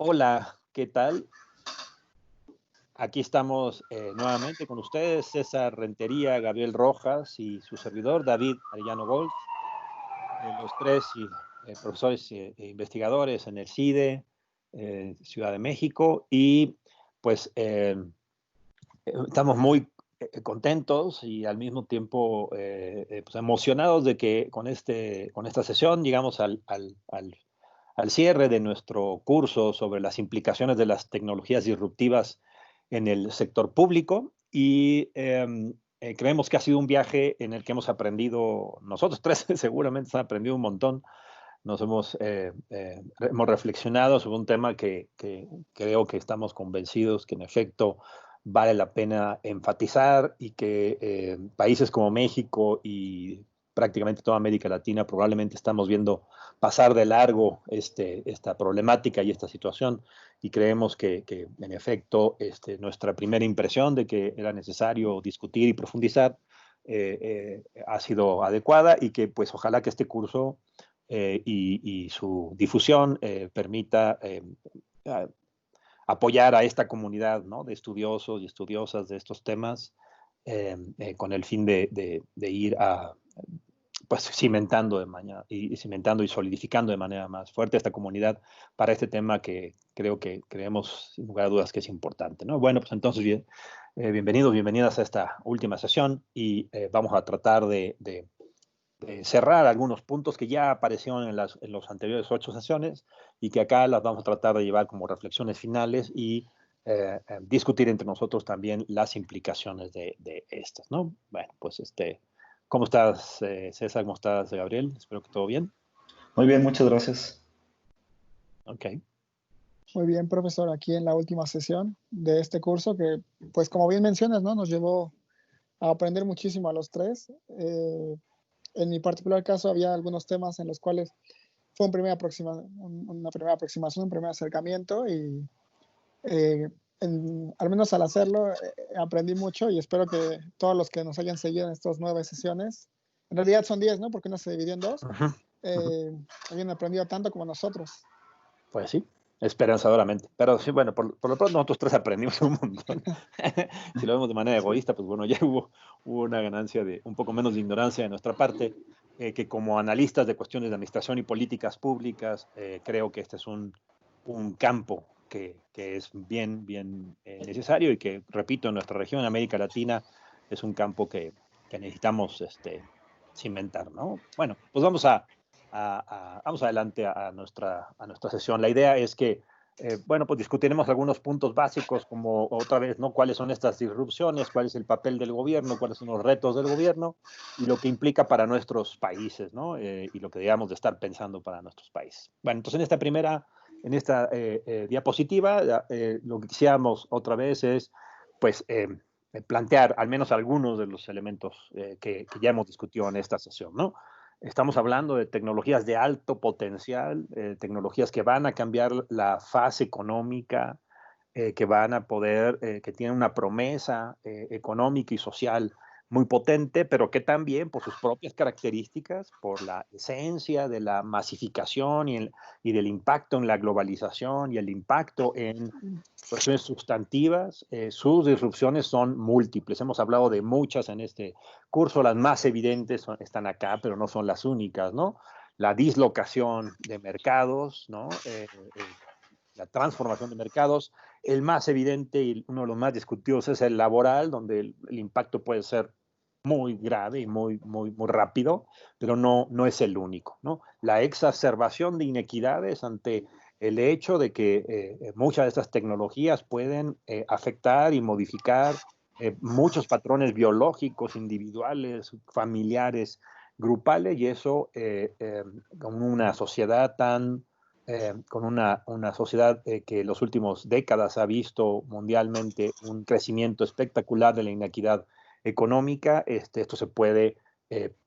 Hola, ¿qué tal? Aquí estamos nuevamente con ustedes, César Rentería, Gabriel Rojas y su servidor, David Arellano Gold, los tres profesores e investigadores en el CIDE, Ciudad de México, y pues estamos muy contentos y al mismo tiempo pues emocionados de que con esta sesión llegamos al cierre de nuestro curso sobre las implicaciones de las tecnologías disruptivas en el sector público y creemos que ha sido un viaje en el que hemos aprendido, nosotros tres seguramente hemos aprendido un montón, hemos reflexionado sobre un tema que creo que estamos convencidos que en efecto vale la pena enfatizar y que países como México y prácticamente toda América Latina probablemente estamos viendo pasar de largo esta problemática y esta situación y creemos que en efecto nuestra primera impresión de que era necesario discutir y profundizar ha sido adecuada y que pues ojalá que este curso y su difusión permita apoyar a esta comunidad, ¿no?, de estudiosos y estudiosas de estos temas con el fin de ir pues cimentando y solidificando de manera más fuerte esta comunidad para este tema que creemos sin lugar a dudas que es importante, ¿no? Bueno, pues entonces bienvenidos, bienvenidas a esta última sesión y vamos a tratar de cerrar algunos puntos que ya aparecieron en los anteriores 8 sesiones y que acá las vamos a tratar de llevar como reflexiones finales y discutir entre nosotros también las implicaciones de estas, ¿no? Bueno, pues ¿cómo estás, César? ¿Cómo estás, Gabriel? Espero que todo bien. Muy bien, muchas gracias. Ok. Muy bien, profesor, aquí en la última sesión de este curso que, pues como bien mencionas, ¿no? Nos llevó a aprender muchísimo a los tres. En mi particular caso había algunos temas en los cuales fue una primera aproximación, un primer acercamiento y al menos al hacerlo aprendí mucho y espero que todos los que nos hayan seguido en estas 9 sesiones, en realidad son 10, ¿no? Porque uno se dividió en dos, hayan aprendido tanto como nosotros. Pues sí, esperanzadoramente. Pero sí, bueno, por lo pronto nosotros tres aprendimos un montón. Si lo vemos de manera egoísta, pues bueno, ya hubo una ganancia de un poco menos de ignorancia de nuestra parte, que como analistas de cuestiones de administración y políticas públicas, creo que este es un campo que es bien necesario y que, repito, en nuestra región, en América Latina, es un campo que necesitamos cimentar, ¿no? Bueno, pues vamos adelante a nuestra sesión. La idea es que, bueno, pues discutiremos algunos puntos básicos, como otra vez, ¿no? ¿Cuáles son estas disrupciones? ¿Cuál es el papel del gobierno? ¿Cuáles son los retos del gobierno? Y lo que implica para nuestros países, ¿no? Y lo que debemos de estar pensando para nuestros países. Bueno, entonces en esta diapositiva, lo que quisiéramos otra vez es, pues, plantear al menos algunos de los elementos que ya hemos discutido en esta sesión, ¿no? Estamos hablando de tecnologías de alto potencial, tecnologías que van a cambiar la fase económica, que van a poder, que tienen una promesa económica y social muy potente, pero que también por sus propias características, por la esencia de la masificación y del impacto en la globalización y el impacto en cuestiones sustantivas, sus disrupciones son múltiples. Hemos hablado de muchas en este curso, las más evidentes están acá, pero no son las únicas, ¿no? La dislocación de mercados, ¿no? La transformación de mercados. El más evidente y uno de los más discutidos es el laboral, donde el impacto puede ser muy grave y muy rápido, pero no es el único, ¿no? La exacerbación de inequidades ante el hecho de que muchas de estas tecnologías pueden afectar y modificar muchos patrones biológicos, individuales, familiares, grupales, y eso con una sociedad con una sociedad que en las últimas décadas ha visto mundialmente un crecimiento espectacular de la inequidad económica, esto se puede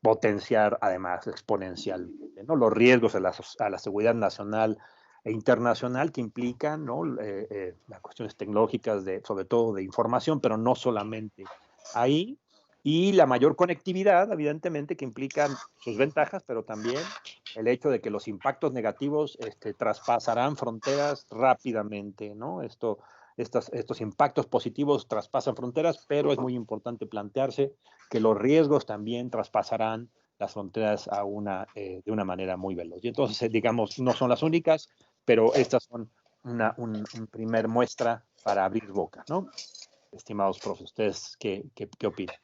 potenciar además exponencialmente, ¿no? Los riesgos a la seguridad nacional e internacional que implican, ¿no? Las cuestiones tecnológicas, sobre todo de información, pero no solamente ahí, y la mayor conectividad, evidentemente, que implican sus ventajas, pero también el hecho de que los impactos negativos traspasarán fronteras rápidamente, ¿no? Estos impactos positivos traspasan fronteras, pero es muy importante plantearse que los riesgos también traspasarán las fronteras de una manera muy veloz. Y entonces, digamos, no son las únicas, pero estas son un primer muestra para abrir boca, ¿no? Estimados profes, ¿ustedes qué opinan?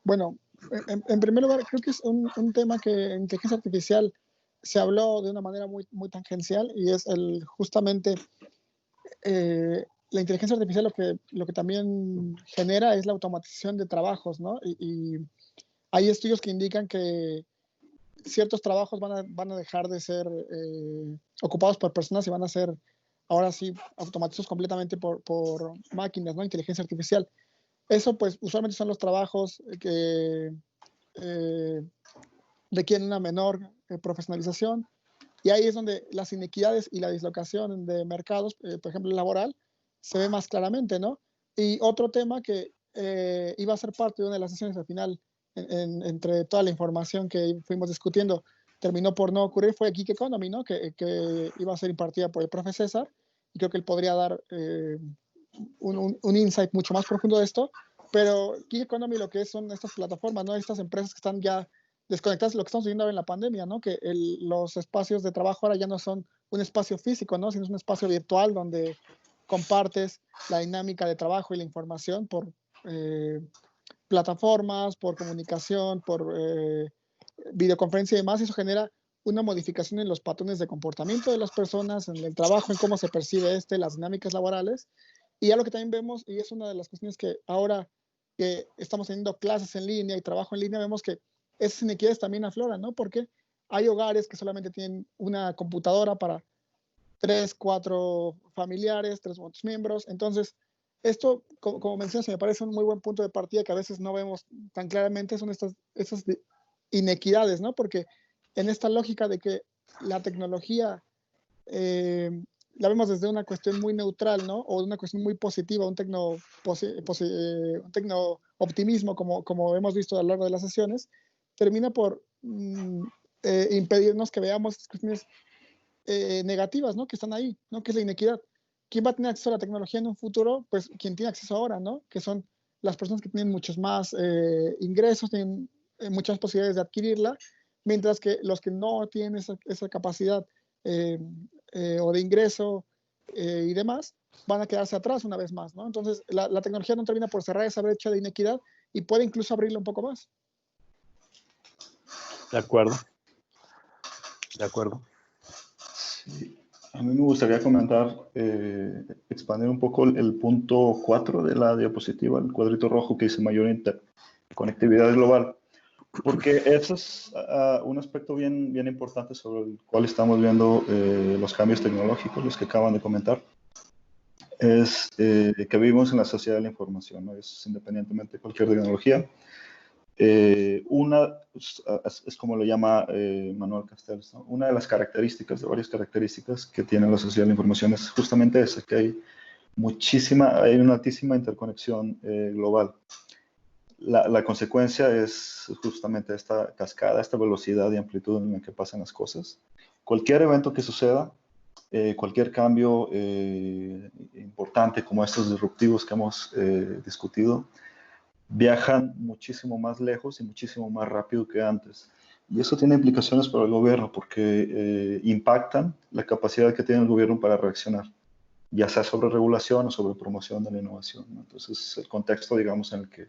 Bueno, en primer lugar, creo que es un tema que en inteligencia artificial se habló de una manera muy, muy tangencial, y es justamente la inteligencia artificial lo que también genera es la automatización de trabajos, ¿no? Y hay estudios que indican que ciertos trabajos van a dejar de ser ocupados por personas y van a ser ahora sí automatizados completamente por máquinas, ¿no? Inteligencia artificial. Eso pues usualmente son los trabajos que requieren una menor profesionalización, y ahí es donde las inequidades y la dislocación de mercados, por ejemplo laboral, se ve más claramente, ¿no? Y otro tema que iba a ser parte de una de las sesiones al final, entre toda la información que fuimos discutiendo, terminó por no ocurrir, fue Geek Economy, ¿no? Que iba a ser impartida por el profe César, y creo que él podría dar un insight mucho más profundo de esto. Pero Geek Economy lo que son estas plataformas, ¿no? Estas empresas que están ya desconectadas de lo que estamos viviendo ahora en la pandemia, ¿no? Que los espacios de trabajo ahora ya no son un espacio físico, ¿no? Sino es un espacio virtual donde compartes la dinámica de trabajo y la información por plataformas, por comunicación, por videoconferencia y demás, y eso genera una modificación en los patrones de comportamiento de las personas, en el trabajo, en cómo se percibe las dinámicas laborales. Y ya lo que también vemos, y es una de las cuestiones que ahora que estamos teniendo clases en línea y trabajo en línea, vemos que esas inequidades también afloran, ¿no? Porque hay hogares que solamente tienen una computadora para 3, 4 familiares, 3 otros miembros. Entonces, esto, como mencionas, me parece un muy buen punto de partida que a veces no vemos tan claramente, son esas inequidades, ¿no? Porque en esta lógica de que la tecnología la vemos desde una cuestión muy neutral, ¿no? O de una cuestión muy positiva, un tecno optimismo, como hemos visto a lo largo de las sesiones, termina por impedirnos que veamos estas cuestiones negativas, ¿no? Que están ahí, ¿no? Que es la inequidad. ¿Quién va a tener acceso a la tecnología en un futuro? Pues quien tiene acceso ahora, ¿no? Que son las personas que tienen muchos más ingresos, tienen muchas posibilidades de adquirirla, mientras que los que no tienen esa capacidad o de ingreso y demás, van a quedarse atrás una vez más, ¿no? Entonces, la tecnología no termina por cerrar esa brecha de inequidad y puede incluso abrirla un poco más. De acuerdo. De acuerdo. Sí. A mí me gustaría comentar, expandir un poco el punto 4 de la diapositiva, el cuadrito rojo que dice mayor interconectividad global, porque eso es un aspecto bien, bien importante sobre el cual estamos viendo los cambios tecnológicos, los que acaban de comentar. Es que vivimos en la sociedad de la información, ¿no? Es independientemente de cualquier tecnología. Una es como lo llama Manuel Castells, ¿no? Una de las características, de varias características que tiene la sociedad de la información es justamente esa, que hay una altísima interconexión global. La consecuencia es justamente esta cascada, esta velocidad y amplitud en la que pasan las cosas. Cualquier evento que suceda, cualquier cambio importante como estos disruptivos que hemos discutido, viajan muchísimo más lejos y muchísimo más rápido que antes. Y eso tiene implicaciones para el gobierno porque impactan la capacidad que tiene el gobierno para reaccionar, ya sea sobre regulación o sobre promoción de la innovación, ¿no? Entonces, el contexto, digamos, en el que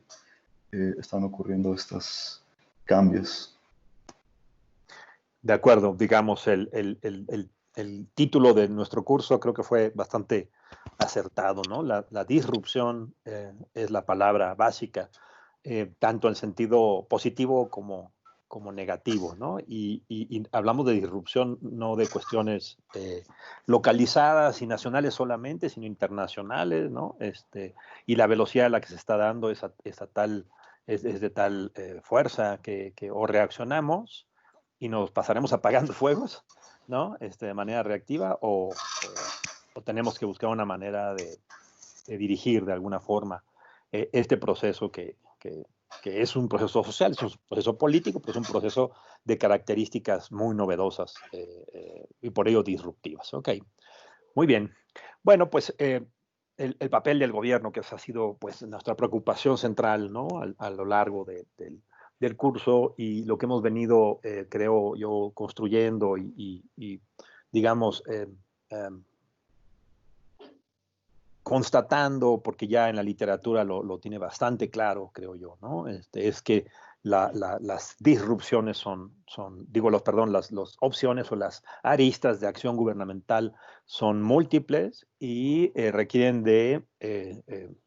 están ocurriendo estos cambios. De acuerdo, digamos, el título de nuestro curso creo que fue bastante acertado, ¿no? La disrupción es la palabra básica, tanto en sentido positivo como negativo, ¿no? Y hablamos de disrupción no de cuestiones localizadas y nacionales solamente, sino internacionales, ¿no? Y la velocidad a la que se está dando es de tal fuerza que o reaccionamos y nos pasaremos apagando fuegos, ¿no? De manera reactiva o tenemos que buscar una manera de dirigir de alguna forma este proceso que es un proceso social, es un proceso político, pero es un proceso de características muy novedosas y por ello disruptivas. Ok, muy bien. Bueno, pues el papel del gobierno, que ha sido pues nuestra preocupación central, ¿no? A lo largo del curso y lo que hemos venido, creo yo, construyendo y digamos, constatando, porque ya en la literatura lo tiene bastante claro, creo yo, ¿no? Es que las disrupciones las opciones o las aristas de acción gubernamental son múltiples y requieren de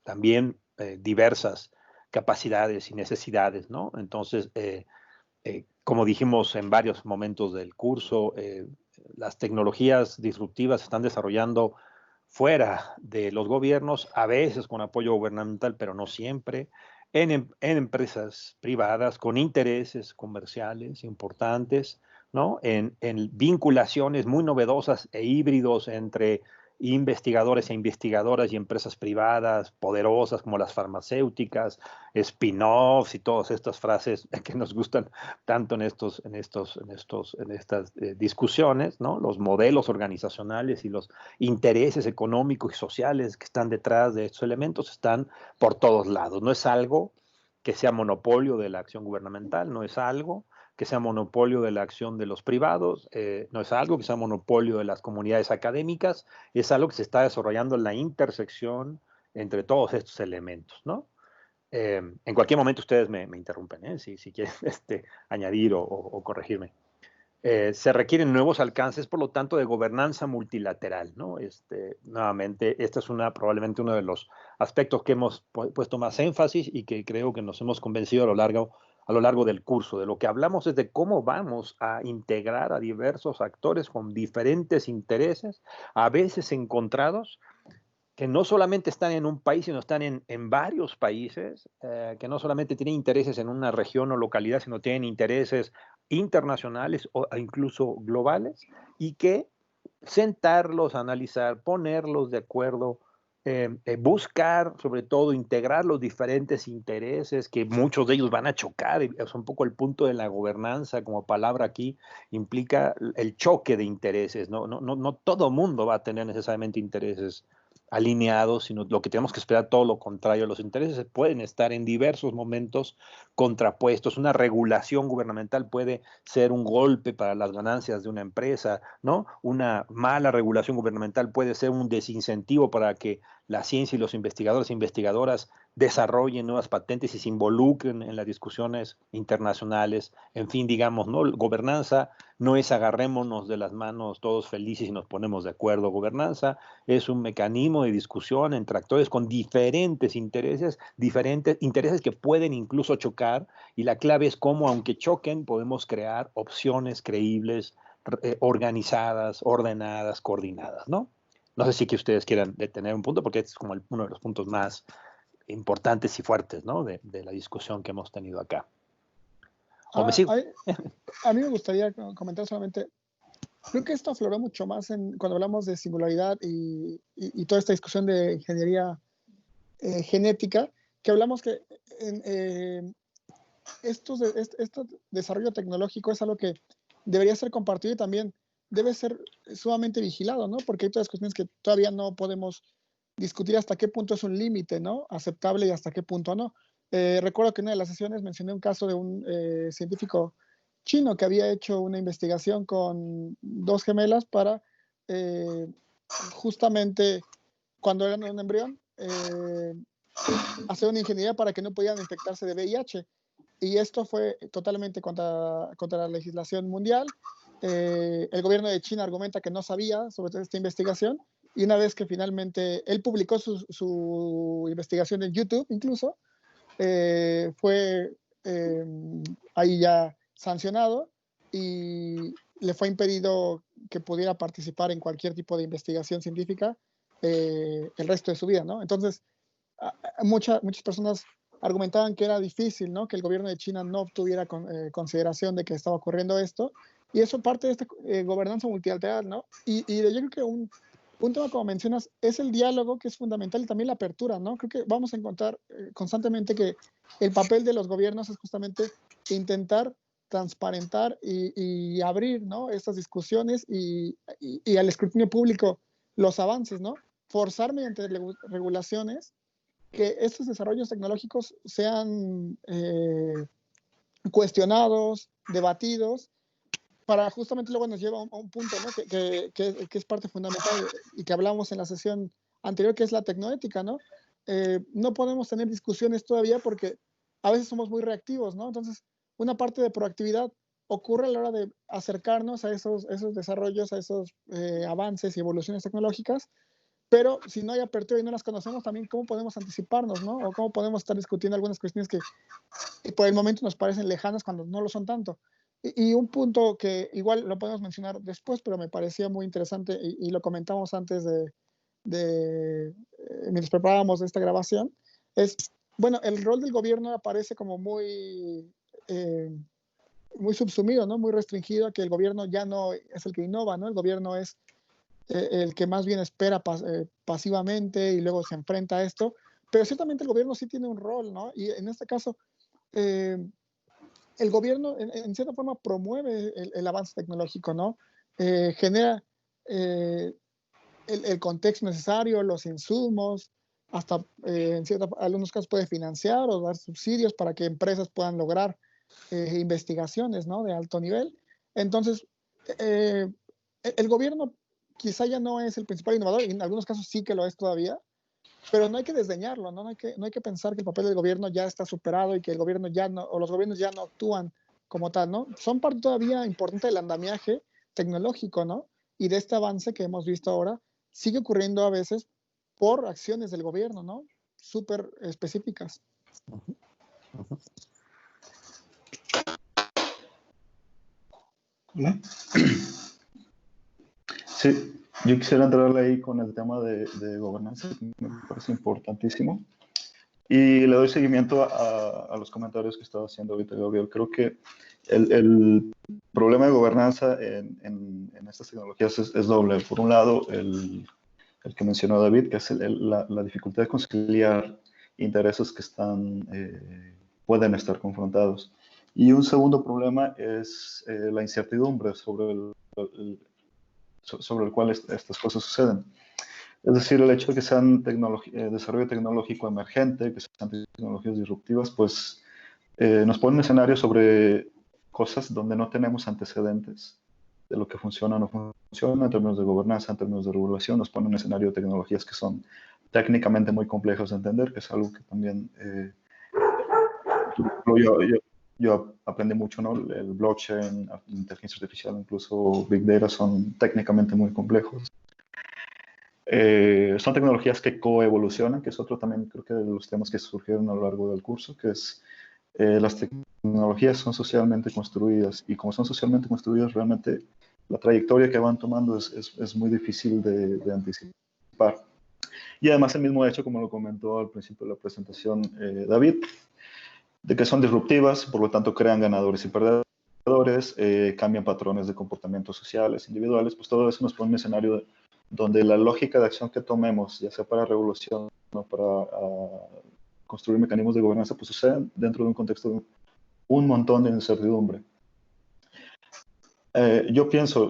también diversas capacidades y necesidades, ¿no? Entonces, como dijimos en varios momentos del curso, las tecnologías disruptivas se están desarrollando fuera de los gobiernos, a veces con apoyo gubernamental, pero no siempre, en empresas privadas con intereses comerciales importantes, ¿no? En vinculaciones muy novedosas e híbridos entre investigadores e investigadoras y empresas privadas poderosas como las farmacéuticas, spin-offs y todas estas frases que nos gustan tanto en estas discusiones, ¿no? Los modelos organizacionales y los intereses económicos y sociales que están detrás de estos elementos están por todos lados. No es algo que sea monopolio de la acción gubernamental, no es algo que sea monopolio de la acción de los privados, no es algo que sea monopolio de las comunidades académicas, es algo que se está desarrollando en la intersección entre todos estos elementos, ¿no? En cualquier momento ustedes me interrumpen, si quieren añadir o corregirme. Se requieren nuevos alcances, por lo tanto, de gobernanza multilateral, ¿no? Nuevamente, esta es probablemente uno de los aspectos que hemos puesto más énfasis y que creo que nos hemos convencido a lo largo del curso. De lo que hablamos es de cómo vamos a integrar a diversos actores con diferentes intereses, a veces encontrados, que no solamente están en un país, sino están en varios países, que no solamente tienen intereses en una región o localidad, sino tienen intereses internacionales o incluso globales, y que sentarlos, analizar, ponerlos de acuerdo, buscar, sobre todo, integrar los diferentes intereses, que muchos de ellos van a chocar, es un poco el punto de la gobernanza como palabra aquí, implica el choque de intereses, no todo mundo va a tener necesariamente intereses alineados, sino lo que tenemos que esperar todo lo contrario. Los intereses pueden estar en diversos momentos contrapuestos. Una regulación gubernamental puede ser un golpe para las ganancias de una empresa, ¿no? Una mala regulación gubernamental puede ser un desincentivo para que la ciencia y los investigadores e investigadoras desarrollen nuevas patentes y se involucren en las discusiones internacionales. En fin, digamos, ¿no? Gobernanza no es agarrémonos de las manos todos felices y nos ponemos de acuerdo. Gobernanza es un mecanismo de discusión entre actores con diferentes intereses que pueden incluso chocar, y la clave es cómo, aunque choquen, podemos crear opciones creíbles, organizadas, ordenadas, coordinadas, ¿no? No sé si que ustedes quieran detener un punto, porque este es como uno de los puntos más importantes y fuertes, ¿no? de la discusión que hemos tenido acá. ¿O me sigo? A mí me gustaría comentar solamente, creo que esto afloró mucho más cuando hablamos de singularidad y toda esta discusión de ingeniería genética, que hablamos que este desarrollo tecnológico es algo que debería ser compartido y también debe ser sumamente vigilado, ¿no? Porque hay todas las cuestiones que todavía no podemos discutir hasta qué punto es un límite, ¿no? Aceptable y hasta qué punto no. Recuerdo que en una de las sesiones mencioné un caso de un científico chino que había hecho una investigación con dos gemelas para justamente cuando eran un embrión hacer una ingeniería para que no pudieran infectarse de VIH. Y esto fue totalmente contra la legislación mundial. El gobierno de China argumenta que no sabía sobre esta investigación, y una vez que finalmente él publicó su investigación en YouTube, incluso, fue ahí ya sancionado y le fue impedido que pudiera participar en cualquier tipo de investigación científica el resto de su vida, ¿no? Entonces, muchas personas argumentaban que era difícil, ¿no? Que el gobierno de China no tuviera consideración de que estaba ocurriendo esto, y eso parte de esta gobernanza multilateral, ¿no? Y yo creo que un tema, como mencionas, es el diálogo, que es fundamental, y también la apertura, ¿no? Creo que vamos a encontrar constantemente que el papel de los gobiernos es justamente intentar transparentar y abrir, ¿no? Estas discusiones y al escrutinio público los avances, ¿no? Forzar mediante regulaciones que estos desarrollos tecnológicos sean cuestionados, debatidos, para justamente luego nos lleva a un punto, ¿no? Que es parte fundamental y que hablamos en la sesión anterior, que es la tecnoética, ¿no? No podemos tener discusiones todavía porque a veces somos muy reactivos, ¿no? Entonces, una parte de proactividad ocurre a la hora de acercarnos a esos desarrollos, a esos avances y evoluciones tecnológicas, pero si no hay apertura y no las conocemos, también cómo podemos anticiparnos, ¿no? O cómo podemos estar discutiendo algunas cuestiones que por el momento nos parecen lejanas cuando no lo son tanto. Y un punto que igual lo podemos mencionar después, pero me parecía muy interesante y lo comentamos antes mientras preparábamos esta grabación, es, bueno, el rol del gobierno aparece como muy subsumido, ¿no? Muy restringido, que el gobierno ya no es el que innova, ¿no? El gobierno es el que más bien espera pasivamente y luego se enfrenta a esto, pero ciertamente el gobierno sí tiene un rol, ¿no? Y en este caso, eh, el gobierno en cierta forma promueve el avance tecnológico, ¿no? Genera el contexto necesario, los insumos, hasta en algunos casos puede financiar o dar subsidios para que empresas puedan lograr investigaciones, ¿no? De alto nivel. Entonces, eh, el gobierno quizá ya no es el principal innovador, y en algunos casos sí que lo es todavía, pero no hay que desdeñarlo, ¿no? No hay que pensar que el papel del gobierno ya está superado y que el gobierno ya no, o los gobiernos ya no actúan como tal, ¿no? Son parte todavía importante del andamiaje tecnológico, ¿no? Y de este avance que hemos visto ahora, sigue ocurriendo a veces por acciones del gobierno, ¿no? Súper específicas. ¿Hola? Sí, yo quisiera entrarle ahí con el tema de gobernanza, que me parece importantísimo. Y le doy seguimiento a los comentarios que estaba haciendo ahorita Gabriel. Creo que el problema de gobernanza en estas tecnologías es doble. Por un lado, el que mencionó David, que es la dificultad de conciliar intereses que pueden estar confrontados. Y un segundo problema es la incertidumbre sobre el cual estas cosas suceden. Es decir, el hecho de que sean desarrollo tecnológico emergente, que sean tecnologías disruptivas, pues nos pone un escenario sobre cosas donde no tenemos antecedentes de lo que funciona o no funciona en términos de gobernanza, en términos de regulación. Nos pone un escenario de tecnologías que son técnicamente muy complejos de entender, que es algo que también yo aprendí mucho, ¿no? El blockchain, la inteligencia artificial, incluso Big Data son técnicamente muy complejos. Son tecnologías que coevolucionan, que es otro también creo que de los temas que surgieron a lo largo del curso, que es las tecnologías son socialmente construidas y como son socialmente construidas realmente la trayectoria que van tomando es muy difícil de anticipar. Y además el mismo hecho, como lo comentó al principio de la presentación David, de que son disruptivas, por lo tanto crean ganadores y perdedores, cambian patrones de comportamientos sociales, individuales, pues todo eso nos pone un escenario donde la lógica de acción que tomemos, ya sea para revolución o para construir mecanismos de gobernanza, pues suceden dentro de un contexto de un montón de incertidumbre. Yo pienso,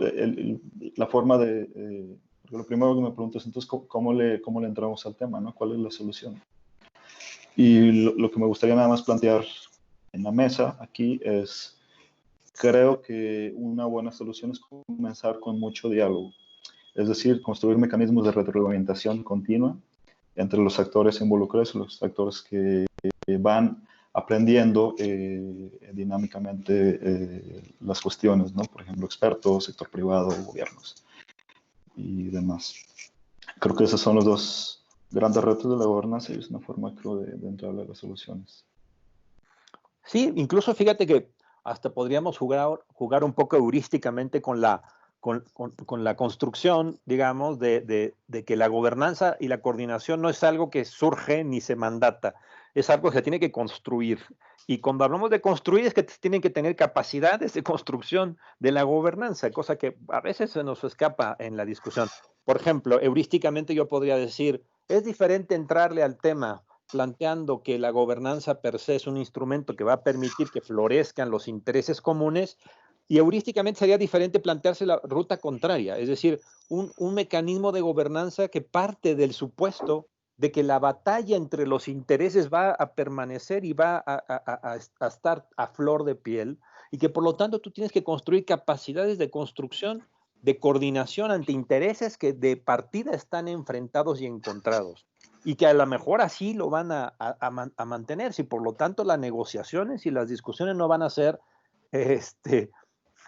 la forma de... porque lo primero que me pregunto es, entonces, ¿cómo le entramos al tema, ¿no? ¿Cuál es la solución? Y lo que me gustaría nada más plantear en la mesa aquí es, creo que una buena solución es comenzar con mucho diálogo. Es decir, construir mecanismos de retroalimentación continua entre los actores involucrados, los actores que van aprendiendo dinámicamente las cuestiones, ¿no? Por ejemplo, expertos, sector privado, gobiernos y demás. Creo que esos son los dos grandes retos de la gobernanza y es una forma, creo, de entrar a las soluciones. Sí, incluso fíjate que hasta podríamos jugar un poco heurísticamente con la construcción, digamos, de que la gobernanza y la coordinación no es algo que surge ni se mandata, es algo que se tiene que construir. Y cuando hablamos de construir es que tienen que tener capacidades de construcción de la gobernanza, cosa que a veces se nos escapa en la discusión. por ejemplo, heurísticamente yo podría decir, es diferente entrarle al tema planteando que la gobernanza per se es un instrumento que va a permitir que florezcan los intereses comunes, y heurísticamente sería diferente plantearse la ruta contraria, es decir, un mecanismo de gobernanza que parte del supuesto de que la batalla entre los intereses va a permanecer y va a estar a flor de piel, y que por lo tanto tú tienes que construir capacidades de construcción, de coordinación ante intereses que de partida están enfrentados y encontrados, y que a lo mejor así lo van a mantenerse, y por lo tanto las negociaciones y las discusiones no van a ser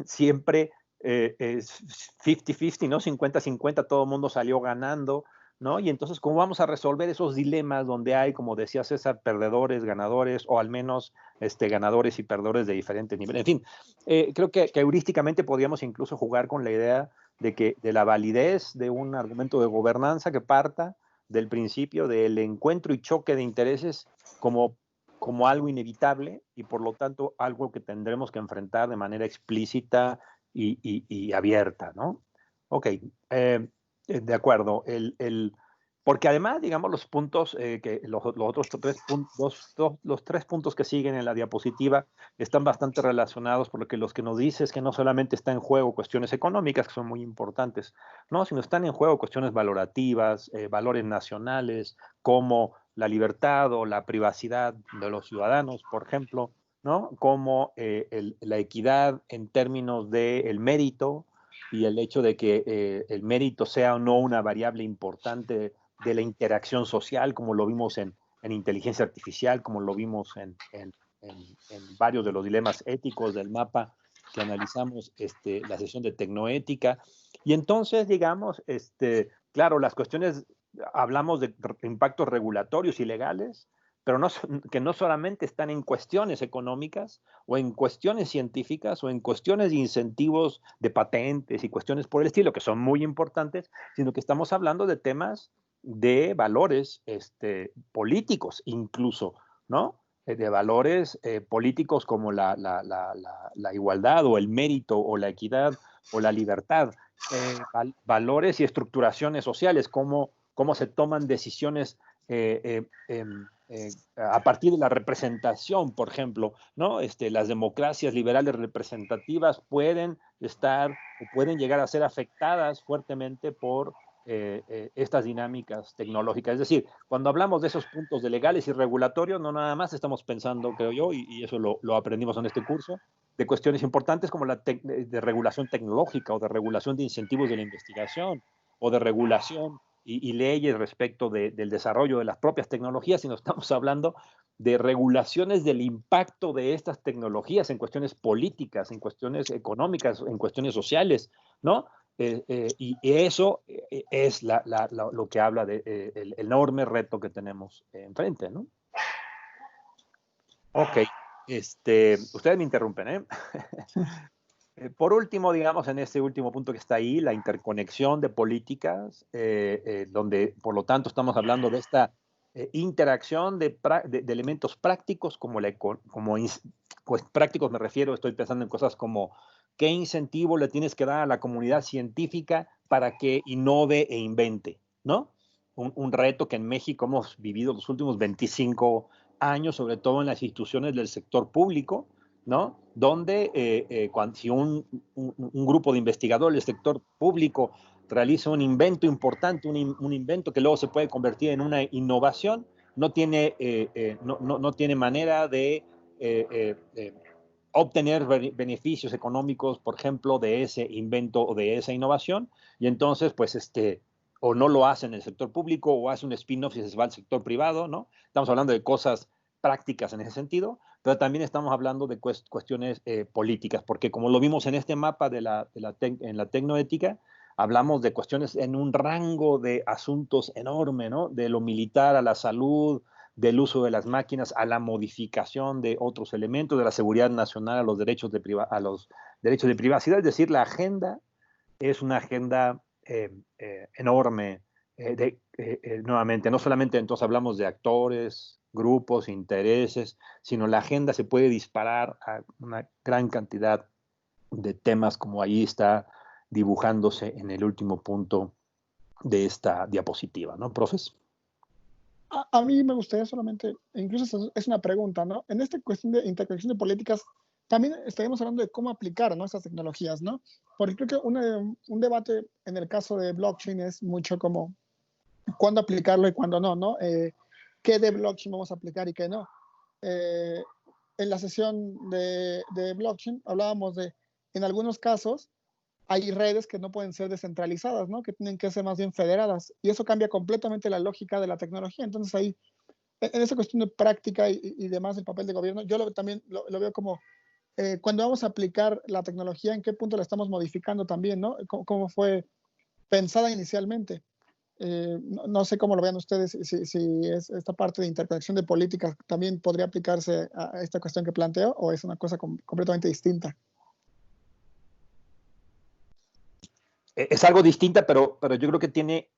siempre 50-50, ¿no? 50-50, todo el mundo salió ganando, ¿no? Y entonces, ¿cómo vamos a resolver esos dilemas donde hay, como decía César, perdedores, ganadores, o al menos ganadores y perdedores de diferentes niveles? En fin, creo que heurísticamente podríamos incluso jugar con la idea de la validez de un argumento de gobernanza que parta del principio del encuentro y choque de intereses como algo inevitable, y por lo tanto algo que tendremos que enfrentar de manera explícita y abierta, ¿no? Ok, de acuerdo. Porque además, digamos, los puntos, los otros los 3 puntos que siguen en la diapositiva están bastante relacionados, por lo que los que nos dice es que no solamente está en juego cuestiones económicas, que son muy importantes, no, sino están en juego cuestiones valorativas, valores nacionales, como la libertad o la privacidad de los ciudadanos, por ejemplo, ¿no? Como la equidad en términos del mérito, y el hecho de que el mérito sea o no una variable importante de la interacción social, como lo vimos en inteligencia artificial, como lo vimos en varios de los dilemas éticos del mapa que analizamos la sesión de tecnoética. Y entonces, digamos, claro, las cuestiones, hablamos de impactos regulatorios y legales, pero que no solamente están en cuestiones económicas o en cuestiones científicas o en cuestiones de incentivos de patentes y cuestiones por el estilo, que son muy importantes, sino que estamos hablando de temas de valores políticos incluso, ¿no? De valores políticos como la igualdad o el mérito o la equidad o la libertad, valores y estructuraciones sociales, cómo se toman decisiones a partir de la representación, por ejemplo, ¿no? Las democracias liberales representativas pueden estar o pueden llegar a ser afectadas fuertemente por estas dinámicas tecnológicas. Es decir, cuando hablamos de esos puntos de legales y regulatorios, no nada más estamos pensando, creo yo, y eso lo aprendimos en este curso, de cuestiones importantes como de regulación tecnológica o de regulación de incentivos de la investigación o de regulación y leyes respecto del desarrollo de las propias tecnologías, sino estamos hablando de regulaciones del impacto de estas tecnologías en cuestiones políticas, en cuestiones económicas, en cuestiones sociales, ¿no? Y eso es lo que habla del enorme reto que tenemos enfrente, ¿no? Ok, ustedes me interrumpen, ¿eh? Por último, digamos, en este último punto que está ahí, la interconexión de políticas, donde, por lo tanto, estamos hablando de esta interacción de elementos prácticos, pues prácticos me refiero, estoy pensando en cosas como qué incentivo le tienes que dar a la comunidad científica para que innove e invente, ¿no? Un reto que en México hemos vivido los últimos 25 años, sobre todo en las instituciones del sector público, ¿no? Donde si un grupo de investigadores del sector público realiza un invento importante, un invento que luego se puede convertir en una innovación, no tiene manera de obtener beneficios económicos, por ejemplo, de ese invento o de esa innovación, y entonces, pues, o no lo hace en el sector público o hace un spin-off y se va al sector privado, ¿no? Estamos hablando de cosas prácticas en ese sentido, pero también estamos hablando de cuestiones políticas, porque como lo vimos en este mapa en la tecnoética, hablamos de cuestiones en un rango de asuntos enorme, ¿no? De lo militar a la salud, del uso de las máquinas a la modificación de otros elementos, de la seguridad nacional a los derechos de privacidad. Es decir, la agenda es una agenda enorme. Nuevamente, no solamente entonces hablamos de actores, grupos, intereses, sino la agenda se puede disparar a una gran cantidad de temas, como ahí está dibujándose en el último punto de esta diapositiva, ¿no, profes? A mí me gustaría solamente, incluso es una pregunta, ¿no? En esta cuestión de interconexión de políticas, también estaríamos hablando de cómo aplicar, ¿no?, estas tecnologías, ¿no? Porque creo que un debate en el caso de blockchain es mucho como cuándo aplicarlo y cuándo no, ¿no? ¿Qué de blockchain vamos a aplicar y qué no? Eh, en la sesión de blockchain hablábamos de, en algunos casos, hay redes que no pueden ser descentralizadas, ¿no?, que tienen que ser más bien federadas, y eso cambia completamente la lógica de la tecnología. Entonces ahí, en esa cuestión de práctica y demás, el papel de gobierno, yo también lo veo como, cuando vamos a aplicar la tecnología, en qué punto la estamos modificando también, ¿no? Cómo fue pensada inicialmente. No sé cómo lo vean ustedes, si es esta parte de interconexión de políticas también podría aplicarse a esta cuestión que planteo, o es una cosa completamente distinta. Es algo distinta, pero yo creo que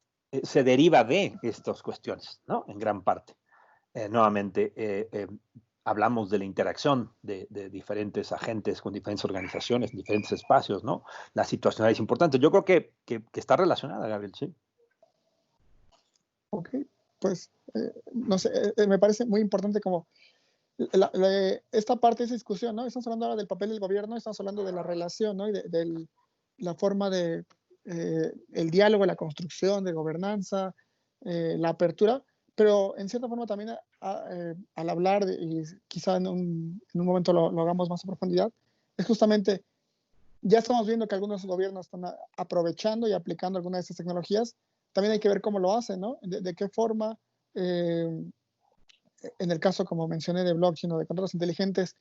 se deriva de estas cuestiones, ¿no? En gran parte. Nuevamente, hablamos de la interacción de diferentes agentes con diferentes organizaciones, diferentes espacios, ¿no? La situacionalidad es importante. Yo creo que está relacionada, Gabriel, sí. Ok, pues, no sé, me parece muy importante como esta parte de esa discusión, ¿no? Estamos hablando ahora del papel del gobierno, estamos hablando de la relación, ¿no? Y de la forma de el diálogo, la construcción de gobernanza, la apertura, pero en cierta forma también al hablar, y quizá en un momento lo hagamos más a profundidad, es justamente, ya estamos viendo que algunos gobiernos están aprovechando y aplicando algunas de estas tecnologías, también hay que ver cómo lo hacen, ¿no? De qué forma, en el caso, como mencioné, de blockchain o de contratos inteligentes,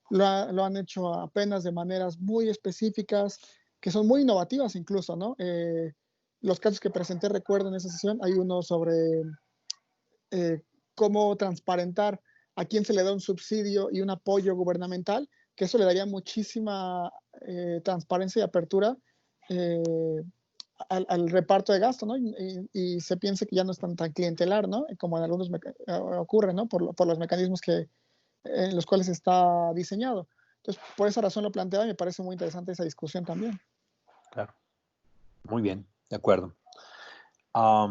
lo han hecho apenas de maneras muy específicas, que son muy innovativas incluso, ¿no? Los casos que presenté, recuerdo en esa sesión, hay uno sobre cómo transparentar a quién se le da un subsidio y un apoyo gubernamental, que eso le daría muchísima transparencia y apertura al reparto de gasto, ¿no? Y se piense que ya no es tan clientelar, ¿no? Como en algunos ocurre, ¿no? Por los mecanismos en los cuales está diseñado. Entonces, por esa razón lo planteaba y me parece muy interesante esa discusión también. Claro. Muy bien, de acuerdo. A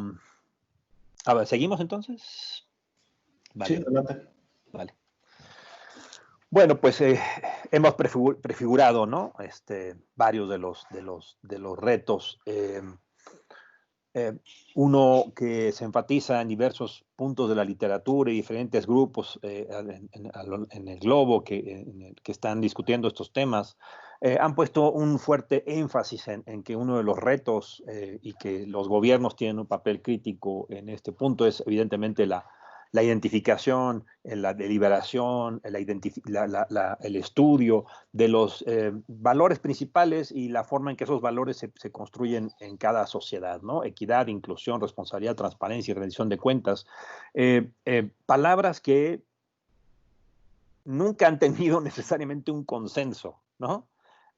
ver, ¿seguimos entonces? Vale. Sí, adelante. Vale. Bueno, pues hemos prefigurado, ¿no? Varios de los retos. Uno que se enfatiza en diversos puntos de la literatura y diferentes grupos en el globo que están discutiendo estos temas, han puesto un fuerte énfasis en que uno de los retos y que los gobiernos tienen un papel crítico en este punto es evidentemente la identificación, la deliberación, el estudio de los valores principales y la forma en que esos valores se construyen en cada sociedad, ¿no? Equidad, inclusión, responsabilidad, transparencia y rendición de cuentas. Palabras que nunca han tenido necesariamente un consenso, ¿no?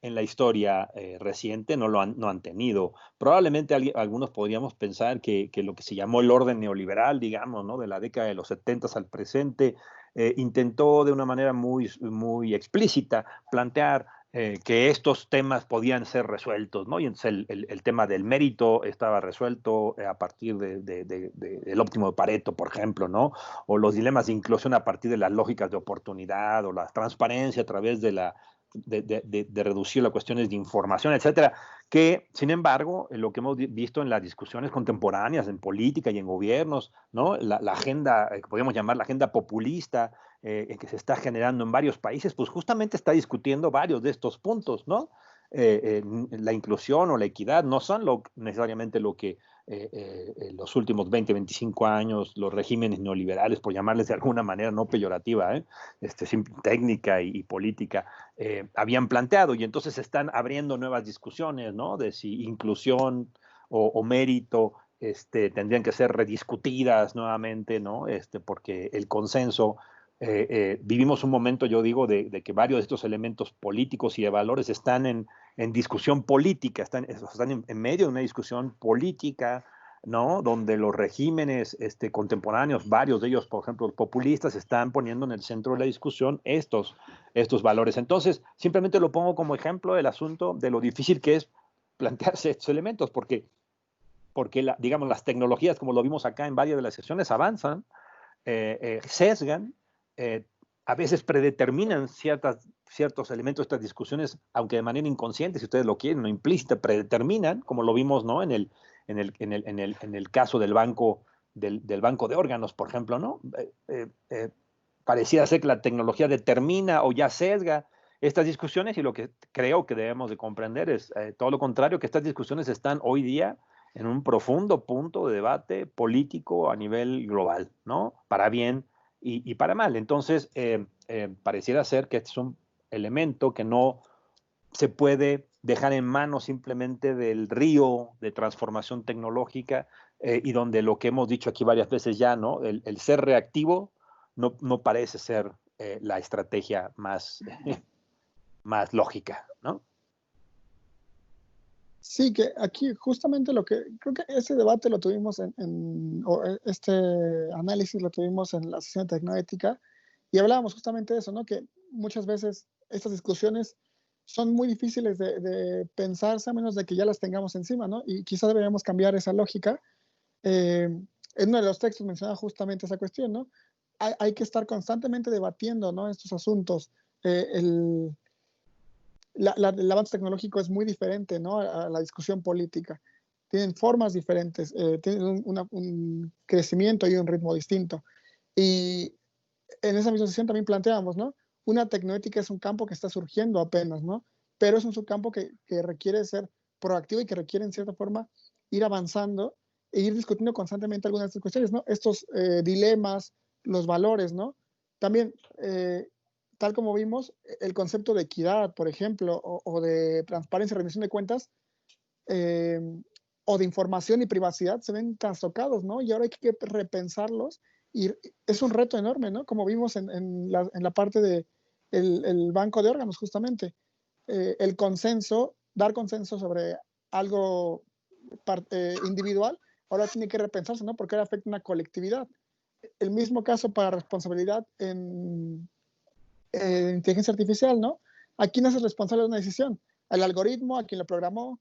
En la historia reciente no han tenido. Probablemente algunos podríamos pensar que lo que se llamó el orden neoliberal, digamos, ¿no? De la década de los 70 al presente, intentó de una manera muy explícita plantear que estos temas podían ser resueltos, ¿no? Y entonces el tema del mérito estaba resuelto a partir del óptimo de Pareto, por ejemplo, ¿no? O los dilemas de inclusión a partir de las lógicas de oportunidad, o la transparencia a través de reducir las cuestiones de información, etcétera, que, sin embargo, lo que hemos visto en las discusiones contemporáneas, en política y en gobiernos, ¿no? La agenda, podríamos llamar la agenda populista, que se está generando en varios países, pues justamente está discutiendo varios de estos puntos, ¿no? La inclusión o la equidad no son necesariamente lo que los últimos 20, 25 años los regímenes neoliberales, por llamarles de alguna manera no peyorativa, técnica y política, habían planteado, y entonces están abriendo nuevas discusiones, ¿no? De si inclusión o mérito tendrían que ser rediscutidas nuevamente, ¿no? Porque el consenso, vivimos un momento, yo digo, de que varios de estos elementos políticos y de valores están en discusión política, están en medio de una discusión política, ¿no? Donde los regímenes contemporáneos, varios de ellos, por ejemplo, los populistas, están poniendo en el centro de la discusión estos valores. Entonces, simplemente lo pongo como ejemplo del asunto de lo difícil que es plantearse estos elementos, porque porque digamos, las tecnologías, como lo vimos acá en varias de las sesiones, avanzan, sesgan, a veces predeterminan ciertos elementos de estas discusiones, aunque de manera inconsciente, si ustedes lo quieren, no implícita, predeterminan, como lo vimos, ¿no? en el caso del banco de órganos, por ejemplo, ¿no? Pareciera ser que la tecnología determina o ya sesga estas discusiones, y lo que creo que debemos de comprender es todo lo contrario, que estas discusiones están hoy día en un profundo punto de debate político a nivel global, ¿no? Para bien y para mal. Entonces, pareciera ser que este es un elemento que no se puede dejar en manos simplemente del río de transformación tecnológica, y donde lo que hemos dicho aquí varias veces ya, ¿no? El ser reactivo no parece ser la estrategia más lógica, ¿no? Sí, que aquí justamente creo que ese debate lo tuvimos o este análisis lo tuvimos en la sesión de tecnoética, y hablábamos justamente de eso, ¿no? Que muchas veces estas discusiones son muy difíciles de pensarse a menos de que ya las tengamos encima, ¿no? Y quizá deberíamos cambiar esa lógica. En uno de los textos mencionaba justamente esa cuestión, ¿no? Hay que estar constantemente debatiendo, ¿no? Estos asuntos. El avance tecnológico es muy diferente, ¿no? A la discusión política. Tienen formas diferentes, tienen un crecimiento y un ritmo distinto. Y en esa misma sesión también planteamos, ¿no? Una tecnoética es un campo que está surgiendo apenas, ¿no? Pero es un subcampo que requiere ser proactivo y que requiere, en cierta forma, ir avanzando e ir discutiendo constantemente algunas de estas cuestiones, ¿no? Estos dilemas, los valores, ¿no? También, tal como vimos, el concepto de equidad, por ejemplo, o de transparencia y rendición de cuentas, eh, o de información y privacidad, se ven trastocados, ¿no? Y ahora hay que repensarlos, y es un reto enorme, ¿no? Como vimos en la parte de el banco de órganos, justamente. El consenso, dar consenso sobre algo individual, ahora tiene que repensarse, ¿no? Porque ahora afecta una colectividad. El mismo caso para responsabilidad en inteligencia artificial, ¿no? ¿A quién es el responsable de una decisión? ¿Al algoritmo? ¿A quien lo programó?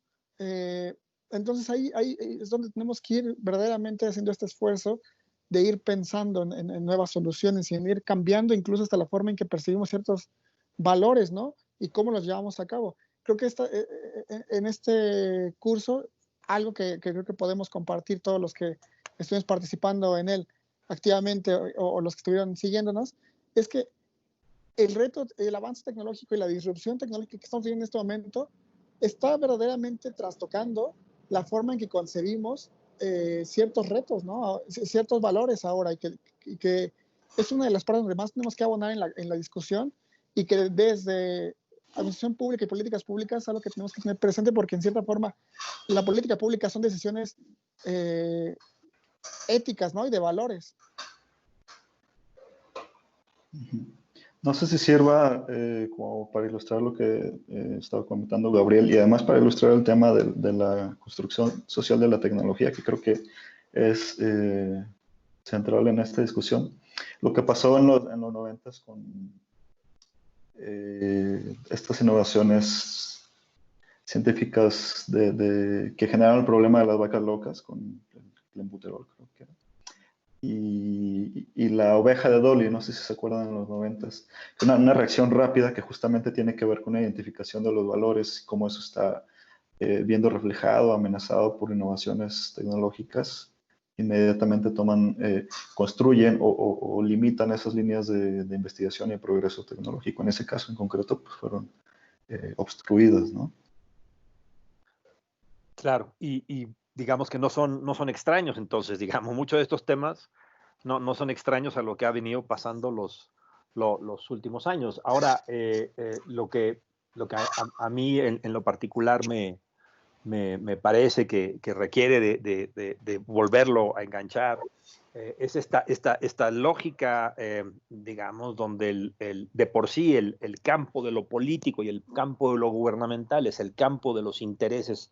Entonces ahí es donde tenemos que ir verdaderamente haciendo este esfuerzo de ir pensando en nuevas soluciones y en ir cambiando incluso hasta la forma en que percibimos ciertos valores, ¿no? Y cómo los llevamos a cabo. Creo que en este curso, algo que creo que podemos compartir todos los que estuvimos participando en él activamente, o los que estuvieron siguiéndonos, es que el reto, el avance tecnológico y la disrupción tecnológica que estamos viviendo en este momento está verdaderamente trastocando la forma en que concebimos ciertos retos, ¿no? Ciertos valores ahora, y que es una de las partes donde más tenemos que abonar en la discusión, y que desde administración pública y políticas públicas es algo que tenemos que tener presente, porque en cierta forma la política pública son decisiones éticas, ¿no? Y de valores. No sé si sirva como para ilustrar lo que estaba comentando Gabriel, y además para ilustrar el tema de la construcción social de la tecnología, que creo que es central en esta discusión. Lo que pasó en los 90s con estas innovaciones científicas que generaron el problema de las vacas locas con el clenbuterol, creo que era. Y la oveja de Dolly, no sé si se acuerdan, en los 90s. Una reacción rápida que justamente tiene que ver con la identificación de los valores, cómo eso está viendo reflejado, amenazado por innovaciones tecnológicas. Inmediatamente construyen o limitan esas líneas de investigación y progreso tecnológico. En ese caso en concreto, pues fueron obstruidas, ¿no? Claro, y digamos que no son extraños, entonces, digamos, muchos de estos temas no son extraños a lo que ha venido pasando los últimos años. Ahora, lo que a mí en lo particular me parece que requiere de volverlo a enganchar, es esta lógica, digamos, donde de por sí el campo de lo político y el campo de lo gubernamental es el campo de los intereses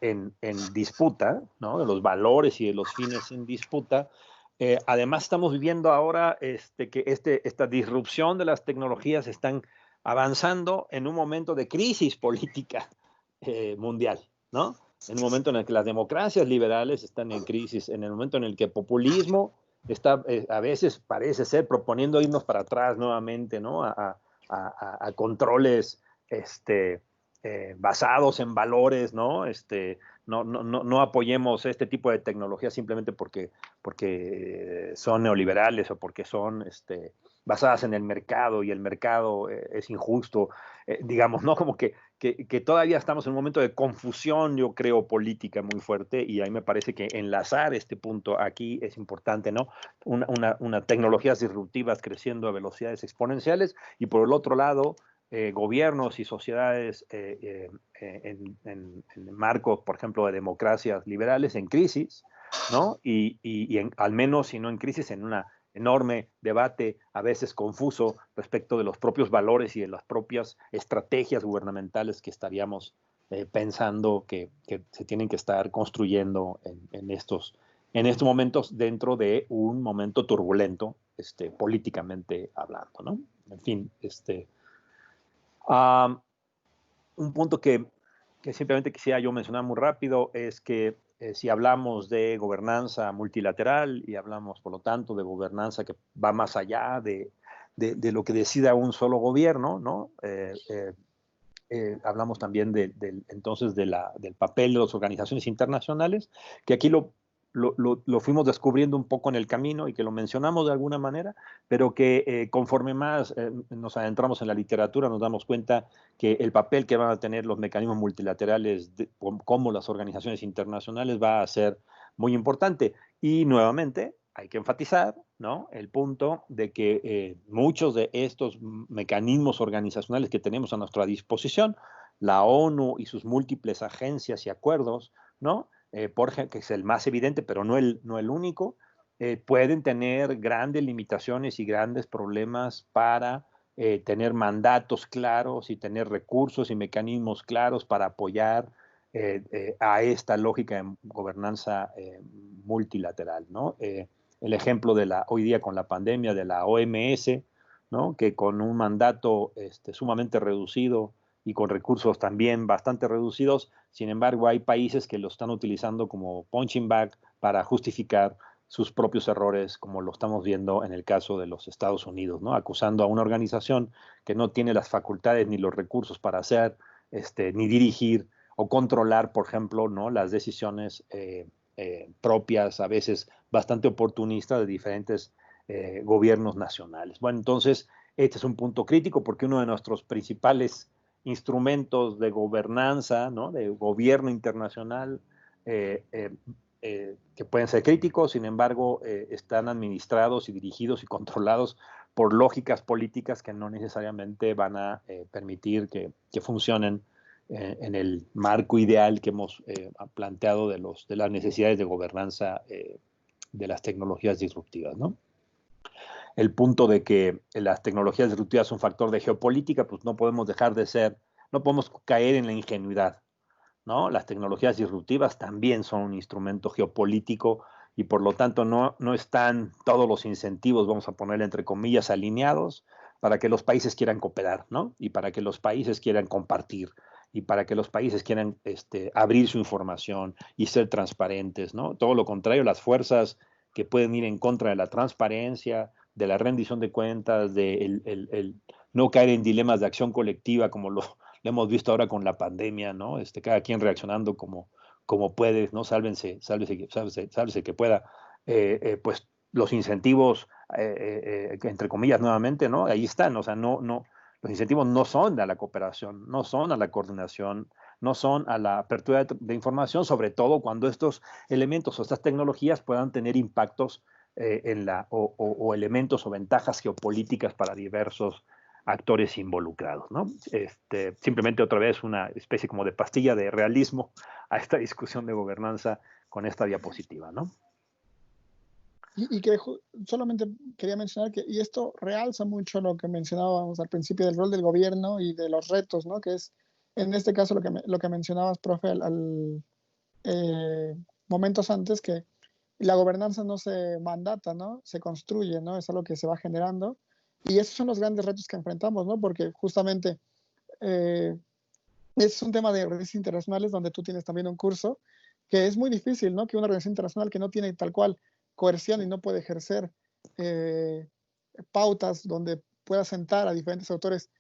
en disputa, ¿no? De los valores y de los fines en disputa. Además, estamos viviendo ahora que esta disrupción de las tecnologías están avanzando en un momento de crisis política mundial, ¿no? en un momento en el que las democracias liberales están en crisis, en el momento en el que el populismo está a veces parece ser proponiendo irnos para atrás nuevamente, ¿no? A controles basados en valores, ¿no? No apoyemos este tipo de tecnología simplemente porque son neoliberales o porque son basadas en el mercado y el mercado es injusto, digamos, ¿no? Como que todavía estamos en un momento de confusión, yo creo, política muy fuerte, y ahí me parece que enlazar este punto aquí es importante, ¿no? Una tecnologías disruptivas creciendo a velocidades exponenciales, y por el otro lado, gobiernos y sociedades en marcos, por ejemplo, de democracias liberales en crisis, ¿no? Al menos, si no en crisis, en una enorme debate, a veces confuso, respecto de los propios valores y de las propias estrategias gubernamentales que estaríamos pensando que se tienen que estar construyendo en estos momentos, dentro de un momento turbulento, políticamente hablando, ¿no? En fin, un punto que simplemente quisiera yo mencionar muy rápido es que si hablamos de gobernanza multilateral y hablamos, por lo tanto, de gobernanza que va más allá de lo que decida un solo gobierno, ¿no? Hablamos también entonces del papel de las organizaciones internacionales, que aquí lo fuimos descubriendo un poco en el camino y que lo mencionamos de alguna manera, pero que conforme más nos adentramos en la literatura nos damos cuenta que el papel que van a tener los mecanismos multilaterales como las organizaciones internacionales va a ser muy importante. Y nuevamente hay que enfatizar, ¿no?, el punto de que muchos de estos mecanismos organizacionales que tenemos a nuestra disposición, la ONU y sus múltiples agencias y acuerdos, ¿no?, que es el más evidente, pero no el único, pueden tener grandes limitaciones y grandes problemas para tener mandatos claros y tener recursos y mecanismos claros para apoyar a esta lógica de gobernanza multilateral, ¿no? El ejemplo hoy día con la pandemia de la OMS, ¿no?, que con un mandato sumamente reducido y con recursos también bastante reducidos, sin embargo hay países que lo están utilizando como punching bag para justificar sus propios errores, como lo estamos viendo en el caso de los Estados Unidos, ¿no?, acusando a una organización que no tiene las facultades ni los recursos para hacer, ni dirigir o controlar, por ejemplo, ¿no?, las decisiones propias, a veces bastante oportunistas, de diferentes gobiernos nacionales. Bueno, entonces, este es un punto crítico porque uno de nuestros principales instrumentos de gobernanza, ¿no?, de gobierno internacional, que pueden ser críticos, sin embargo, están administrados y dirigidos y controlados por lógicas políticas que no necesariamente van a permitir que funcionen en el marco ideal que hemos planteado de las necesidades de gobernanza de las tecnologías disruptivas, ¿no? El punto de que las tecnologías disruptivas son un factor de geopolítica, pues no podemos no podemos caer en la ingenuidad, ¿no? Las tecnologías disruptivas también son un instrumento geopolítico y por lo tanto no están todos los incentivos, vamos a ponerle entre comillas, alineados para que los países quieran cooperar, ¿no? Y para que los países quieran compartir y para que los países quieran abrir su información y ser transparentes, ¿no? Todo lo contrario, las fuerzas que pueden ir en contra de la transparencia, de la rendición de cuentas, de el no caer en dilemas de acción colectiva como lo hemos visto ahora con la pandemia, ¿no? Cada quien reaccionando como puede, ¿no? Sálvese que pueda. Pues los incentivos, entre comillas, nuevamente, ¿no? Ahí están, o sea, los incentivos no son a la cooperación, no son a la coordinación, no son a la apertura de información, sobre todo cuando estos elementos o estas tecnologías puedan tener impactos o elementos o ventajas geopolíticas para diversos actores involucrados, ¿no? Simplemente otra vez una especie como de pastilla de realismo a esta discusión de gobernanza con esta diapositiva, ¿no? Y que solamente quería mencionar y esto realza mucho lo que mencionábamos al principio del rol del gobierno y de los retos, ¿no? Que es, en este caso, lo que mencionabas, profe, momentos antes, que la gobernanza no se mandata, ¿no? Se construye, ¿no? Es algo que se va generando. Y esos son los grandes retos que enfrentamos, ¿no? Porque justamente Es un tema de relaciones internacionales donde tú tienes también un curso que es muy difícil, ¿no? Que una organización internacional que no tiene tal cual coerción y no puede ejercer eh, pautas donde pueda sentar a diferentes autores,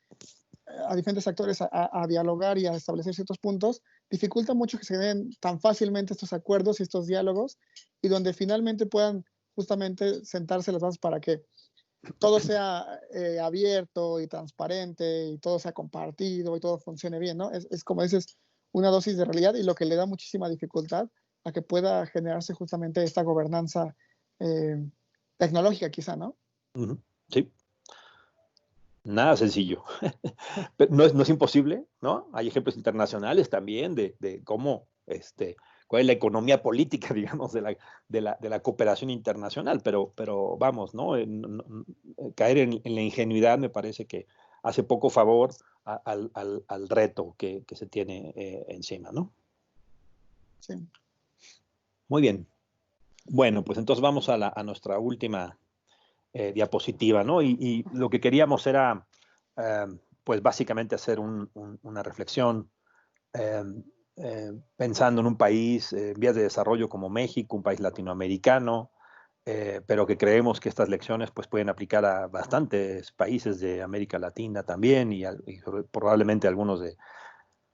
a diferentes actores a dialogar y a establecer ciertos puntos, dificulta mucho que se den tan fácilmente estos acuerdos y estos diálogos y donde finalmente puedan justamente sentarse las bases para que todo sea abierto y transparente y todo sea compartido y todo funcione bien, ¿no? Es como dices, una dosis de realidad y lo que le da muchísima dificultad a que pueda generarse justamente esta gobernanza eh, tecnológica quizá, ¿no? Ujú. Sí, nada sencillo. Pero no es imposible, ¿no? Hay ejemplos internacionales también de cómo, cuál es la economía política, digamos, de la cooperación internacional, pero vamos, ¿no? Caer en la ingenuidad me parece que hace poco favor al reto que se tiene encima, ¿no? Sí. Muy bien. Bueno, pues entonces vamos a nuestra última diapositiva, ¿no? Y lo que queríamos era, eh, pues básicamente hacer una reflexión eh, pensando en un país en vías de desarrollo como México, un país latinoamericano, pero que creemos que estas lecciones pues, pueden aplicar a bastantes países de América Latina también y probablemente algunos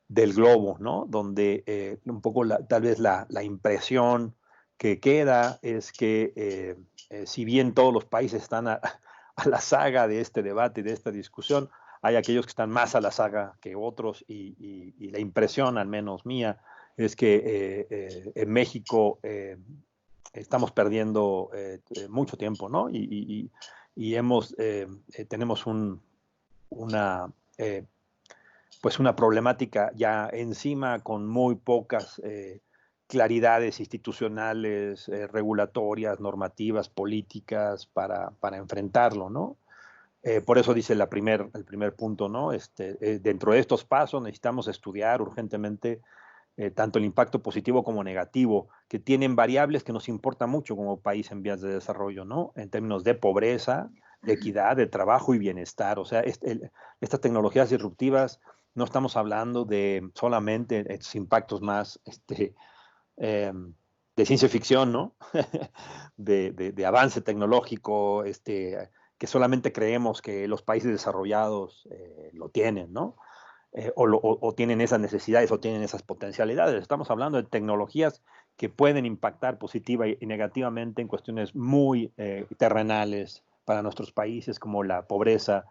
del globo, ¿no? Donde un poco tal vez la impresión que queda es que si bien todos los países están a la saga de este debate y de esta discusión, hay aquellos que están más a la saga que otros y la impresión, al menos mía, es que en México estamos perdiendo mucho tiempo, ¿no? Y tenemos una, eh, pues una problemática ya encima con muy pocas claridades institucionales, regulatorias, normativas, políticas para enfrentarlo, ¿no? Por eso dice el primer punto, ¿no? Dentro de estos pasos necesitamos estudiar urgentemente tanto el impacto positivo como negativo, que tienen variables que nos importan mucho como país en vías de desarrollo, ¿no? En términos de pobreza, de equidad, de trabajo y bienestar. O sea, estas tecnologías disruptivas no estamos hablando de solamente estos impactos más eh, de ciencia ficción, ¿no? de avance tecnológico, que solamente creemos que los países desarrollados lo tienen, ¿no? O tienen esas necesidades o tienen esas potencialidades. Estamos hablando de tecnologías que pueden impactar positiva y negativamente en cuestiones muy terrenales para nuestros países, como la pobreza,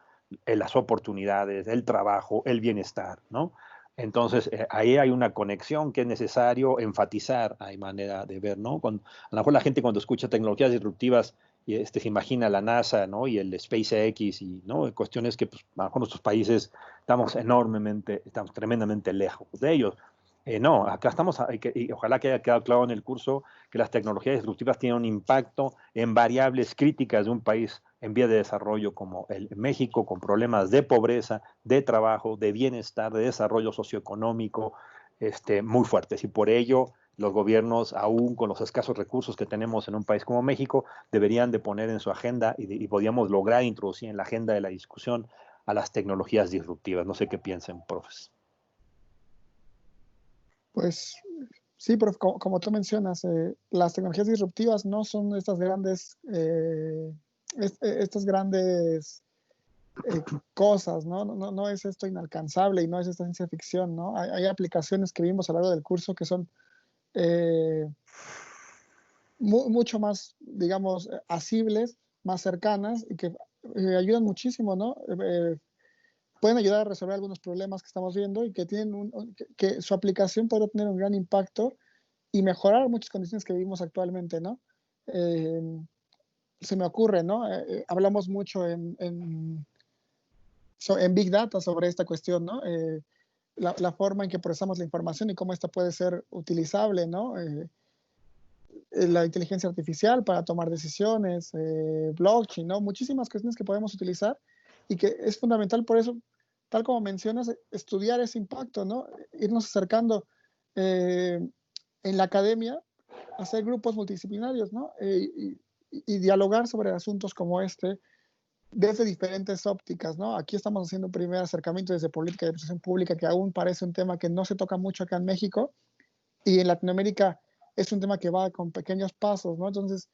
las oportunidades, el trabajo, el bienestar, ¿no? Entonces, ahí hay una conexión que es necesario enfatizar, hay manera de ver, ¿no? A lo mejor la gente cuando escucha tecnologías disruptivas y se imagina la NASA, ¿no? Y el SpaceX y, ¿no? Cuestiones que, pues, a lo mejor nuestros países estamos tremendamente lejos de ellos. No, acá estamos, y ojalá que haya quedado claro en el curso que las tecnologías disruptivas tienen un impacto en variables críticas de un país en vía de desarrollo como el México, con problemas de pobreza, de trabajo, de bienestar, de desarrollo socioeconómico, muy fuertes. Y por ello, los gobiernos, aún con los escasos recursos que tenemos en un país como México, deberían de poner en su agenda y podríamos lograr introducir en la agenda de la discusión a las tecnologías disruptivas. No sé qué piensen, profes. Pues sí, pero como tú mencionas, las tecnologías disruptivas no son estas grandes cosas, ¿no? No es esto inalcanzable y no es esta ciencia ficción, ¿no? Hay aplicaciones que vimos a lo largo del curso que son eh, mucho más, digamos, asibles, más cercanas y que ayudan muchísimo, ¿no? Pueden ayudar a resolver algunos problemas que estamos viendo y que tienen que su aplicación podría tener un gran impacto y mejorar muchas condiciones que vivimos actualmente, ¿no? Eh, Se me ocurre, ¿no? Hablamos mucho en Big Data sobre esta cuestión, ¿no? La forma en que procesamos la información y cómo esta puede ser utilizable, ¿no? La inteligencia artificial para tomar decisiones, blockchain, ¿no? Muchísimas cuestiones que podemos utilizar y que es fundamental por eso, tal como mencionas, estudiar ese impacto, ¿no? Irnos acercando en la academia, hacer grupos multidisciplinarios, ¿no? Y dialogar sobre asuntos como este desde diferentes ópticas, ¿no? Aquí estamos haciendo un primer acercamiento desde política de administración pública, que aún parece un tema que no se toca mucho acá en México, y en Latinoamérica es un tema que va con pequeños pasos, ¿no? Entonces,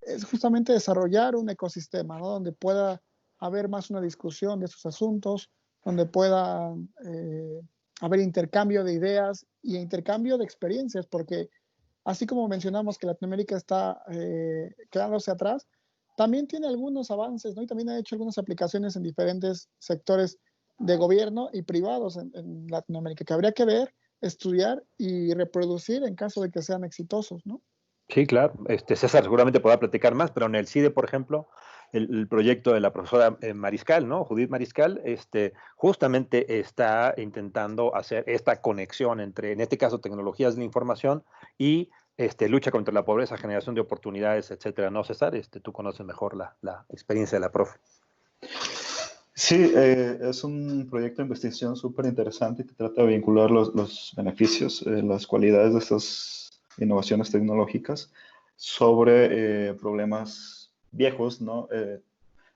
es justamente desarrollar un ecosistema, ¿no? Donde pueda haber más una discusión de estos asuntos, donde pueda haber intercambio de ideas y intercambio de experiencias, porque así como mencionamos que Latinoamérica está quedándose atrás, también tiene algunos avances, ¿no? Y también ha hecho algunas aplicaciones en diferentes sectores de gobierno y privados en Latinoamérica, que habría que ver, estudiar y reproducir en caso de que sean exitosos, ¿no? Sí, claro. César seguramente podrá platicar más, pero en el CIDE, por ejemplo, el proyecto de la profesora Mariscal, ¿no? Judith Mariscal, justamente está intentando hacer esta conexión entre, en este caso, tecnologías de la información y lucha contra la pobreza, generación de oportunidades, etcétera. ¿No, César? Tú conoces mejor la experiencia de la profe. Sí, es un proyecto de investigación súper interesante que trata de vincular los beneficios, las cualidades de estas innovaciones tecnológicas sobre problemas viejos, ¿no?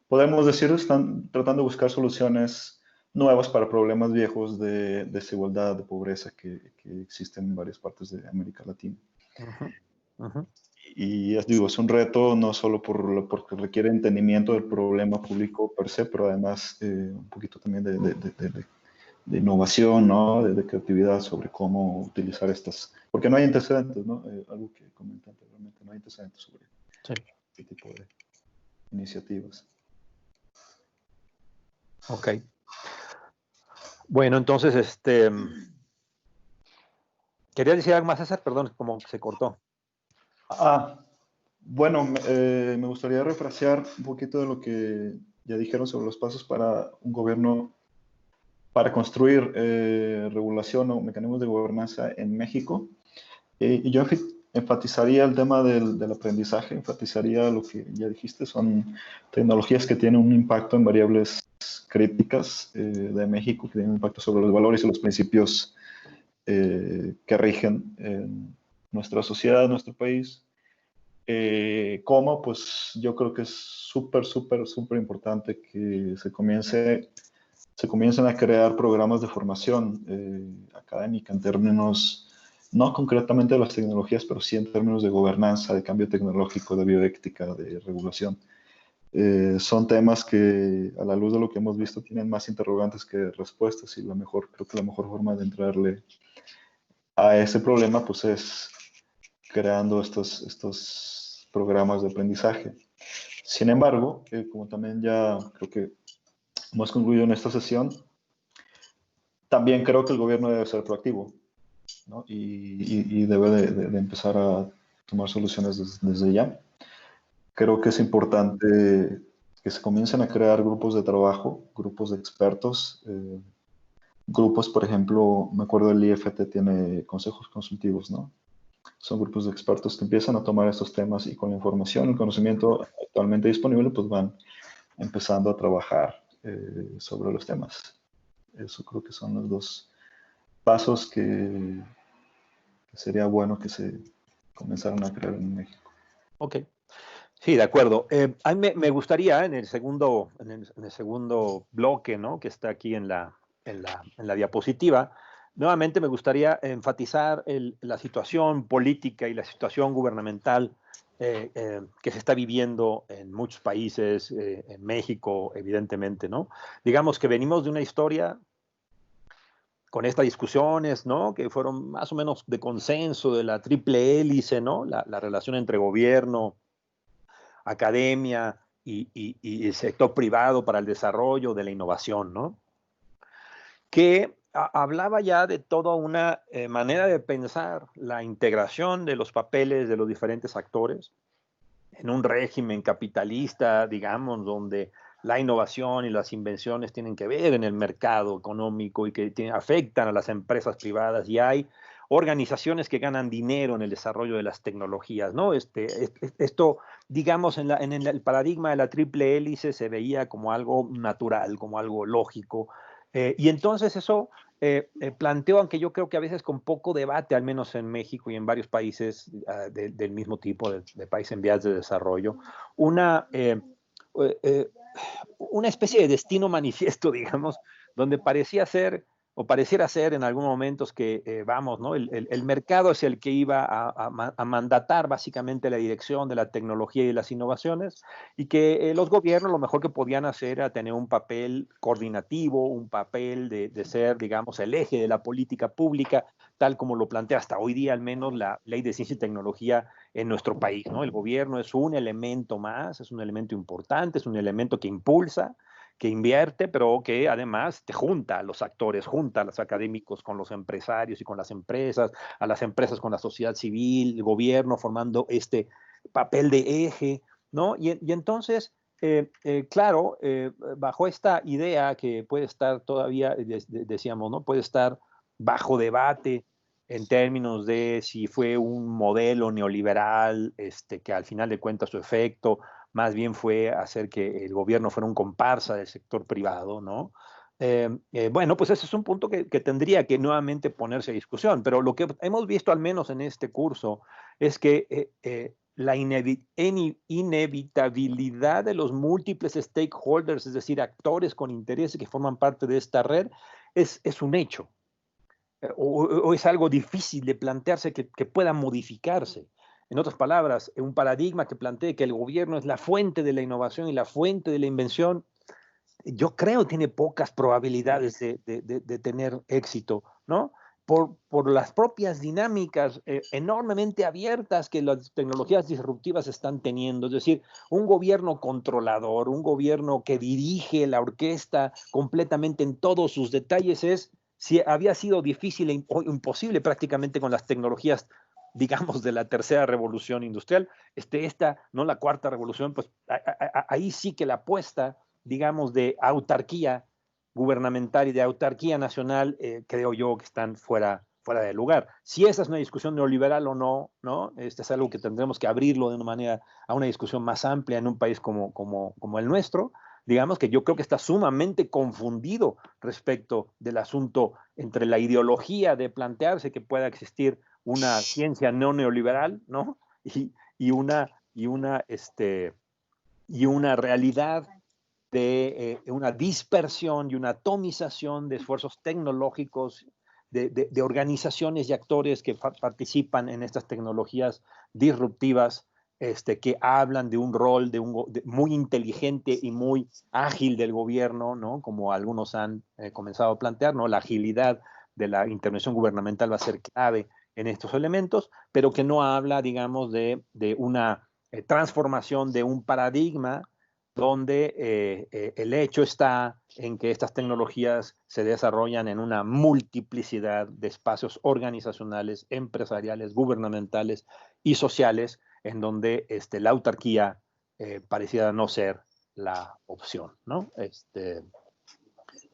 Podemos decir, están tratando de buscar soluciones nuevas para problemas viejos de desigualdad, de pobreza que existen en varias partes de América Latina. Uh-huh. Uh-huh. Y digo, es un reto no solo porque requiere entendimiento del problema público per se, pero además un poquito también de innovación, ¿no? De creatividad sobre cómo utilizar estas, porque no hay antecedentes, ¿no? Algo que comenté anteriormente, no hay antecedentes sobre este tipo de iniciativas. Ok. Bueno, entonces, ¿querías decir algo más, César? Perdón, como se cortó. Bueno, me gustaría refrasear un poquito de lo que ya dijeron sobre los pasos para un gobierno, para construir regulación o mecanismos de gobernanza en México. Y yo enfatizaría el tema del aprendizaje, enfatizaría lo que ya dijiste, son tecnologías que tienen un impacto en variables críticas de México, que tienen un impacto sobre los valores y los principios que rigen nuestra sociedad, nuestro país. ¿Cómo? Pues yo creo que es súper importante que se comiencen a crear programas de formación académica en términos, no concretamente de las tecnologías, pero sí en términos de gobernanza, de cambio tecnológico, de bioética, de regulación. Son temas que, a la luz de lo que hemos visto, tienen más interrogantes que respuestas y creo que la mejor forma de entrarle a ese problema pues es creando estos programas de aprendizaje. Sin embargo, como también ya creo que hemos concluido en esta sesión, también creo que el gobierno debe ser proactivo, ¿no? y debe de empezar a tomar soluciones desde ya. Creo que es importante que se comiencen a crear grupos de trabajo, grupos de expertos, grupos, por ejemplo, me acuerdo del IFT tiene consejos consultivos, ¿no? Son grupos de expertos que empiezan a tomar estos temas y con la información, el conocimiento actualmente disponible, pues van empezando a trabajar sobre los temas. Eso creo que son los dos pasos que sería bueno que se comenzaran a crear en México. Ok. Sí, de acuerdo. A mí me gustaría en el segundo bloque, ¿no? Que está aquí en la diapositiva, nuevamente me gustaría enfatizar la situación política y la situación gubernamental que se está viviendo en muchos países, en México, evidentemente, ¿no? Digamos que venimos de una historia con estas discusiones, ¿no? Que fueron más o menos de consenso, de la triple hélice, ¿no? La relación entre gobierno, academia y el sector privado para el desarrollo de la innovación, ¿no? Que hablaba ya de toda una manera de pensar la integración de los papeles de los diferentes actores en un régimen capitalista, digamos, donde la innovación y las invenciones tienen que ver en el mercado económico y que afectan a las empresas privadas y hay organizaciones que ganan dinero en el desarrollo de las tecnologías, ¿no? Esto, digamos, en el paradigma de la triple hélice se veía como algo natural, como algo lógico, y entonces eso planteó, aunque yo creo que a veces con poco debate, al menos en México y en varios países del mismo tipo, de países en vías de desarrollo, una especie de destino manifiesto, digamos, donde parecía ser o pareciera ser en algunos momentos que, vamos, ¿no? El mercado es el que iba a mandatar básicamente la dirección de la tecnología y las innovaciones, y que los gobiernos lo mejor que podían hacer era tener un papel coordinativo, un papel de ser, digamos, el eje de la política pública, tal como lo plantea hasta hoy día al menos la Ley de Ciencia y Tecnología en nuestro país, ¿no? El gobierno es un elemento más, es un elemento importante, es un elemento que impulsa, que invierte, pero que además te junta a los actores, junta a los académicos con los empresarios y con las empresas, a las empresas con la sociedad civil, el gobierno formando este papel de eje, ¿no? Y entonces, claro, bajo esta idea que puede estar todavía, decíamos, ¿no? Puede estar bajo debate en términos de si fue un modelo neoliberal, que al final de cuentas su efecto más bien fue hacer que el gobierno fuera un comparsa del sector privado, ¿no? Bueno, pues ese es un punto que tendría que nuevamente ponerse a discusión, pero lo que hemos visto al menos en este curso es que la inevitabilidad de los múltiples stakeholders, es decir, actores con intereses que forman parte de esta red, es un hecho, o es algo difícil de plantearse que pueda modificarse. En otras palabras, un paradigma que plantee que el gobierno es la fuente de la innovación y la fuente de la invención, yo creo tiene pocas probabilidades de tener éxito, ¿no? Por las propias dinámicas enormemente abiertas que las tecnologías disruptivas están teniendo. Es decir, un gobierno controlador, un gobierno que dirige la orquesta completamente en todos sus detalles si había sido difícil o imposible prácticamente con las tecnologías, digamos, de la tercera revolución industrial, no la cuarta revolución, pues ahí sí que la apuesta, digamos, de autarquía gubernamental y de autarquía nacional, creo yo que están fuera de lugar. Si esa es una discusión neoliberal o no, ¿no? Este es algo que tendremos que abrirlo de una manera a una discusión más amplia en un país como el nuestro. Digamos que yo creo que está sumamente confundido respecto del asunto entre la ideología de plantearse que pueda existir una ciencia no neoliberal, ¿no? Y una realidad de una dispersión y una atomización de esfuerzos tecnológicos, de organizaciones y actores que participan en estas tecnologías disruptivas, que hablan de un rol muy inteligente y muy ágil del gobierno, ¿no? Como algunos han comenzado a plantear, ¿no? La agilidad de la intervención gubernamental va a ser clave en estos elementos, pero que no habla, digamos, de una transformación de un paradigma donde el hecho está en que estas tecnologías se desarrollan en una multiplicidad de espacios organizacionales, empresariales, gubernamentales y sociales, en donde la autarquía pareciera no ser la opción, ¿no?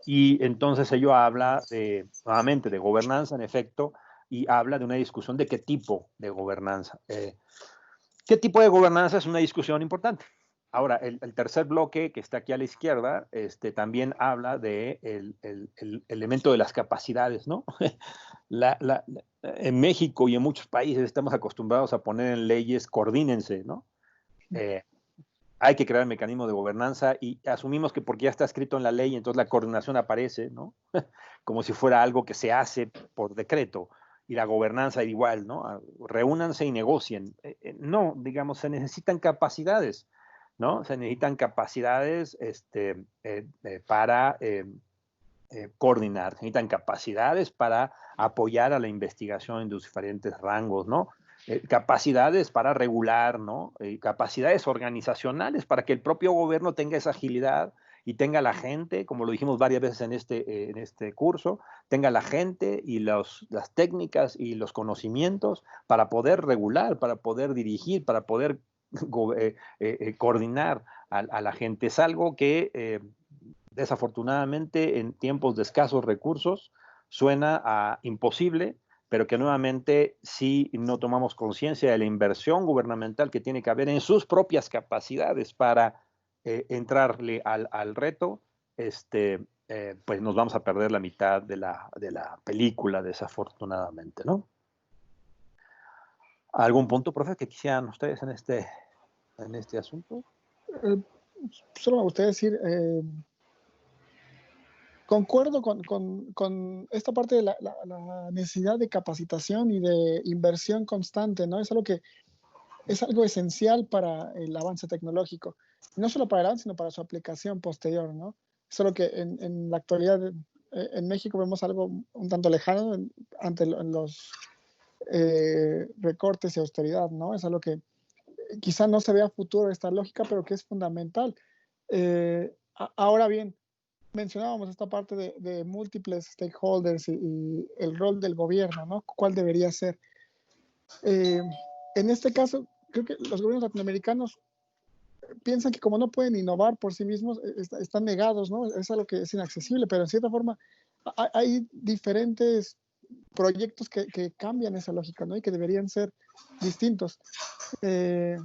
Y entonces ello habla nuevamente de gobernanza, en efecto, y habla de una discusión de qué tipo de gobernanza. ¿Qué tipo de gobernanza es una discusión importante? Ahora, el tercer bloque que está aquí a la izquierda también habla del elemento de las capacidades, ¿no? En México y en muchos países estamos acostumbrados a poner en leyes coordínense, ¿no? Hay que crear mecanismos de gobernanza y asumimos que porque ya está escrito en la ley, entonces la coordinación aparece, ¿no? Como si fuera algo que se hace por decreto, y la gobernanza igual, ¿no? Reúnanse y negocien. No, digamos, se necesitan capacidades, ¿no? Se necesitan capacidades para coordinar, se necesitan capacidades para apoyar a la investigación en los diferentes rangos, ¿no? Capacidades para regular, ¿no? Capacidades organizacionales para que el propio gobierno tenga esa agilidad y tenga la gente, como lo dijimos varias veces en este curso, tenga la gente y las técnicas y los conocimientos para poder regular, para poder dirigir, para poder coordinar a la gente. Es algo que desafortunadamente en tiempos de escasos recursos suena a imposible, pero que nuevamente si no tomamos conciencia de la inversión gubernamental que tiene que haber en sus propias capacidades para entrarle al reto, pues nos vamos a perder la mitad de la película, desafortunadamente, ¿no? ¿Algún punto, profe, que quisieran ustedes en este asunto? solo me gustaría decir, concuerdo con esta parte de la necesidad de capacitación y de inversión constante, ¿no? Es algo que es algo esencial para el avance tecnológico. Y no solo para el avance, sino para su aplicación posterior, ¿no? Solo que en la actualidad en México vemos algo un tanto lejano ante los recortes y austeridad, ¿no? Es algo que quizá no se vea a futuro esta lógica, pero que es fundamental. Ahora bien, mencionábamos esta parte de múltiples stakeholders y el rol del gobierno, ¿no? ¿Cuál debería ser? Eh, en este caso, creo que los gobiernos latinoamericanos piensan que como no pueden innovar por sí mismos, están negados, ¿no? Es algo que es inaccesible, pero en cierta forma hay diferentes proyectos que cambian esa lógica, ¿no? Y que deberían ser distintos. Eh,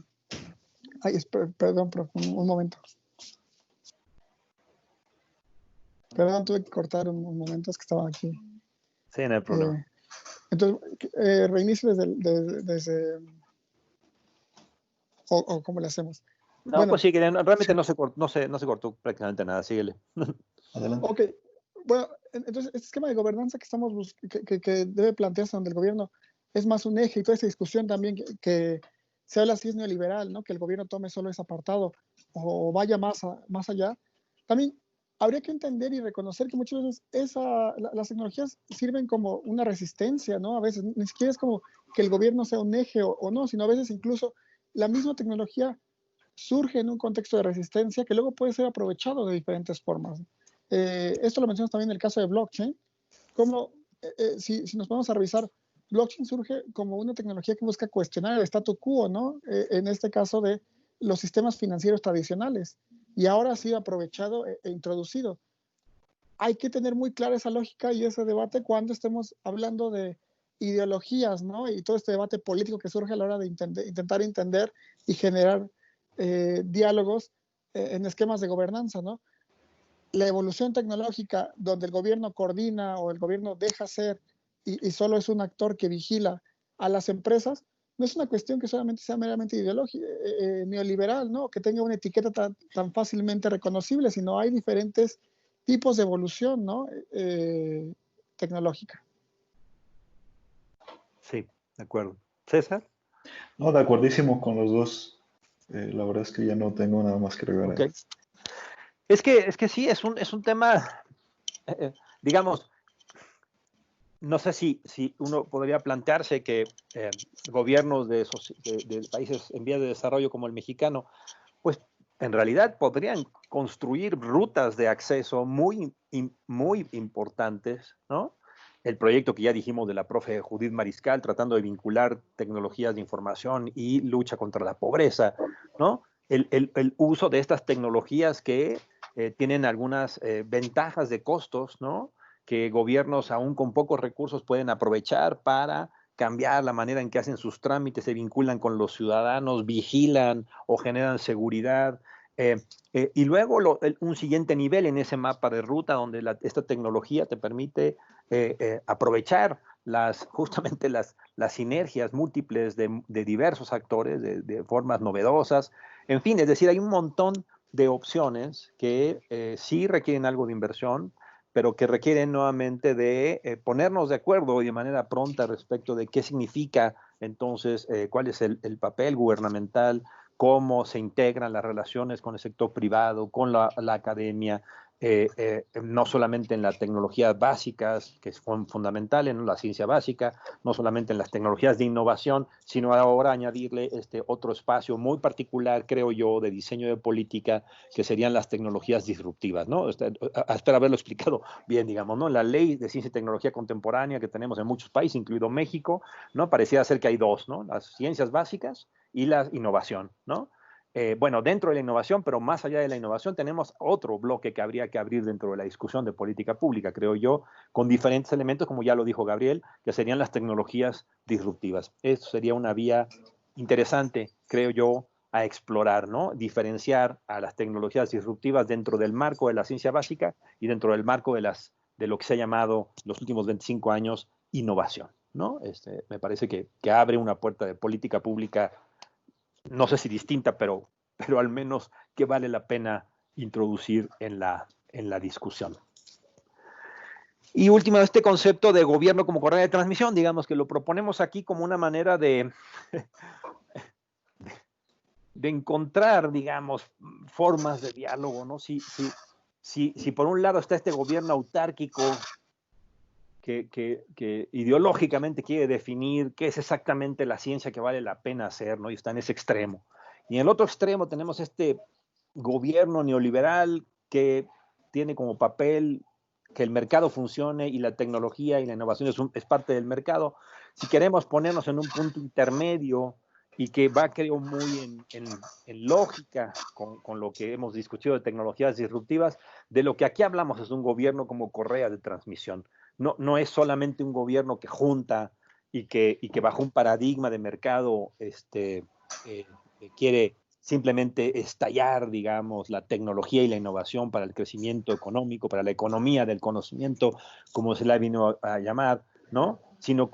perdón, un momento. Perdón, tuve que cortar un momento, es que estaba aquí. Sí, no hay problema. Entonces, reinicio desde o cómo le hacemos. No, Bueno, pues sí, que realmente no se cortó prácticamente nada, síguele. Adelante. ok. Bueno, entonces, este esquema de gobernanza que estamos que debe plantearse donde el gobierno es más un eje y toda esa discusión también que se habla si es neoliberal, ¿no? Que el gobierno tome solo ese apartado o vaya más allá. También habría que entender y reconocer que muchas veces las tecnologías sirven como una resistencia, ¿no? A veces ni siquiera es como que el gobierno sea un eje o no, sino a veces incluso la misma tecnología surge en un contexto de resistencia que luego puede ser aprovechado de diferentes formas. Esto lo mencionas también en el caso de blockchain, como si nos vamos a revisar, blockchain surge como una tecnología que busca cuestionar el statu quo, ¿no? En este caso de los sistemas financieros tradicionales, y ahora ha sido aprovechado e introducido. Hay que tener muy clara esa lógica y ese debate cuando estemos hablando de ideologías, ¿no? Y todo este debate político que surge a la hora de intentar entender y generar diálogos en esquemas de gobernanza, ¿no? La evolución tecnológica donde el gobierno coordina o el gobierno deja ser y solo es un actor que vigila a las empresas, no es una cuestión que solamente sea meramente ideológica, neoliberal, ¿no? Que tenga una etiqueta tan fácilmente reconocible, sino hay diferentes tipos de evolución, ¿no? Tecnológica. Sí, de acuerdo. ¿César? No, de acuerdísimo con los dos. La verdad es que ya no tengo nada más que agregar Ok. ahí. Es que sí, es un tema, digamos, no sé si uno podría plantearse que gobiernos de países en vías de desarrollo como el mexicano, pues en realidad podrían construir rutas de acceso muy importantes, ¿no? El proyecto que ya dijimos de la profe Judith Mariscal, tratando de vincular tecnologías de información y lucha contra la pobreza, ¿no? El uso de estas tecnologías que tienen algunas ventajas de costos, ¿no? Que gobiernos aún con pocos recursos pueden aprovechar para cambiar la manera en que hacen sus trámites, se vinculan con los ciudadanos, vigilan o generan seguridad. Y luego un siguiente nivel en ese mapa de ruta donde esta tecnología te permite aprovechar justamente las sinergias múltiples de diversos actores de formas novedosas. En fin, es decir, hay un montón de opciones que sí requieren algo de inversión, pero que requieren nuevamente de ponernos de acuerdo y de manera pronta respecto de qué significa entonces, cuál es el papel gubernamental, cómo se integran las relaciones con el sector privado, con la academia, no solamente en las tecnologías básicas, que son fundamentales, ¿no? La ciencia básica, no solamente en las tecnologías de innovación, sino ahora añadirle este otro espacio muy particular, creo yo, de diseño de política, que serían las tecnologías disruptivas, ¿no? Espero haberlo explicado bien, digamos, ¿no? La ley de ciencia y tecnología contemporánea que tenemos en muchos países, incluido México, ¿no? Pareciera ser que hay dos, ¿no? Las ciencias básicas y la innovación, ¿no? Bueno, dentro de la innovación, pero más allá de la innovación, tenemos otro bloque que habría que abrir dentro de la discusión de política pública, creo yo, con diferentes elementos, como ya lo dijo Gabriel, que serían las tecnologías disruptivas. Esto sería una vía interesante, creo yo, a explorar, ¿no? Diferenciar a las tecnologías disruptivas dentro del marco de la ciencia básica y dentro del marco de lo que se ha llamado los últimos 25 años innovación, ¿no? Me parece que abre una puerta de política pública, no sé si distinta, pero pero al menos que vale la pena introducir en la discusión. Y último, este concepto de gobierno como correa de transmisión, digamos que lo proponemos aquí como una manera de encontrar, digamos, formas de diálogo, ¿no? Si por un lado está este gobierno autárquico que ideológicamente quiere definir qué es exactamente la ciencia que vale la pena hacer, ¿no? Y está en ese extremo. Y en el otro extremo tenemos este gobierno neoliberal que tiene como papel que el mercado funcione y la tecnología y la innovación es parte del mercado. Si queremos ponernos en un punto intermedio y que va, creo, muy en lógica con lo que hemos discutido de tecnologías disruptivas, de lo que aquí hablamos es un gobierno como correa de transmisión. No es solamente un gobierno que junta y que bajo un paradigma de mercado quiere simplemente estallar, digamos, la tecnología y la innovación para el crecimiento económico, para la economía del conocimiento, como se la vino a llamar, ¿no? Sino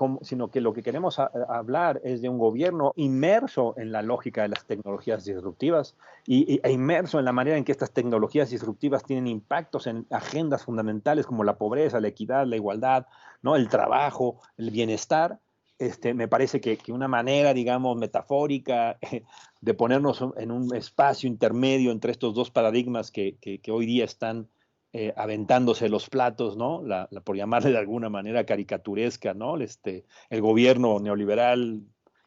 que lo que queremos hablar es de un gobierno inmerso en la lógica de las tecnologías disruptivas e inmerso en la manera en que estas tecnologías disruptivas tienen impactos en agendas fundamentales como la pobreza, la equidad, la igualdad, ¿no? El trabajo, el bienestar. Me parece que una manera, digamos, metafórica de ponernos en un espacio intermedio entre estos dos paradigmas que hoy día están aventándose los platos, ¿no? Por llamarle de alguna manera caricaturesca, ¿no? El gobierno neoliberal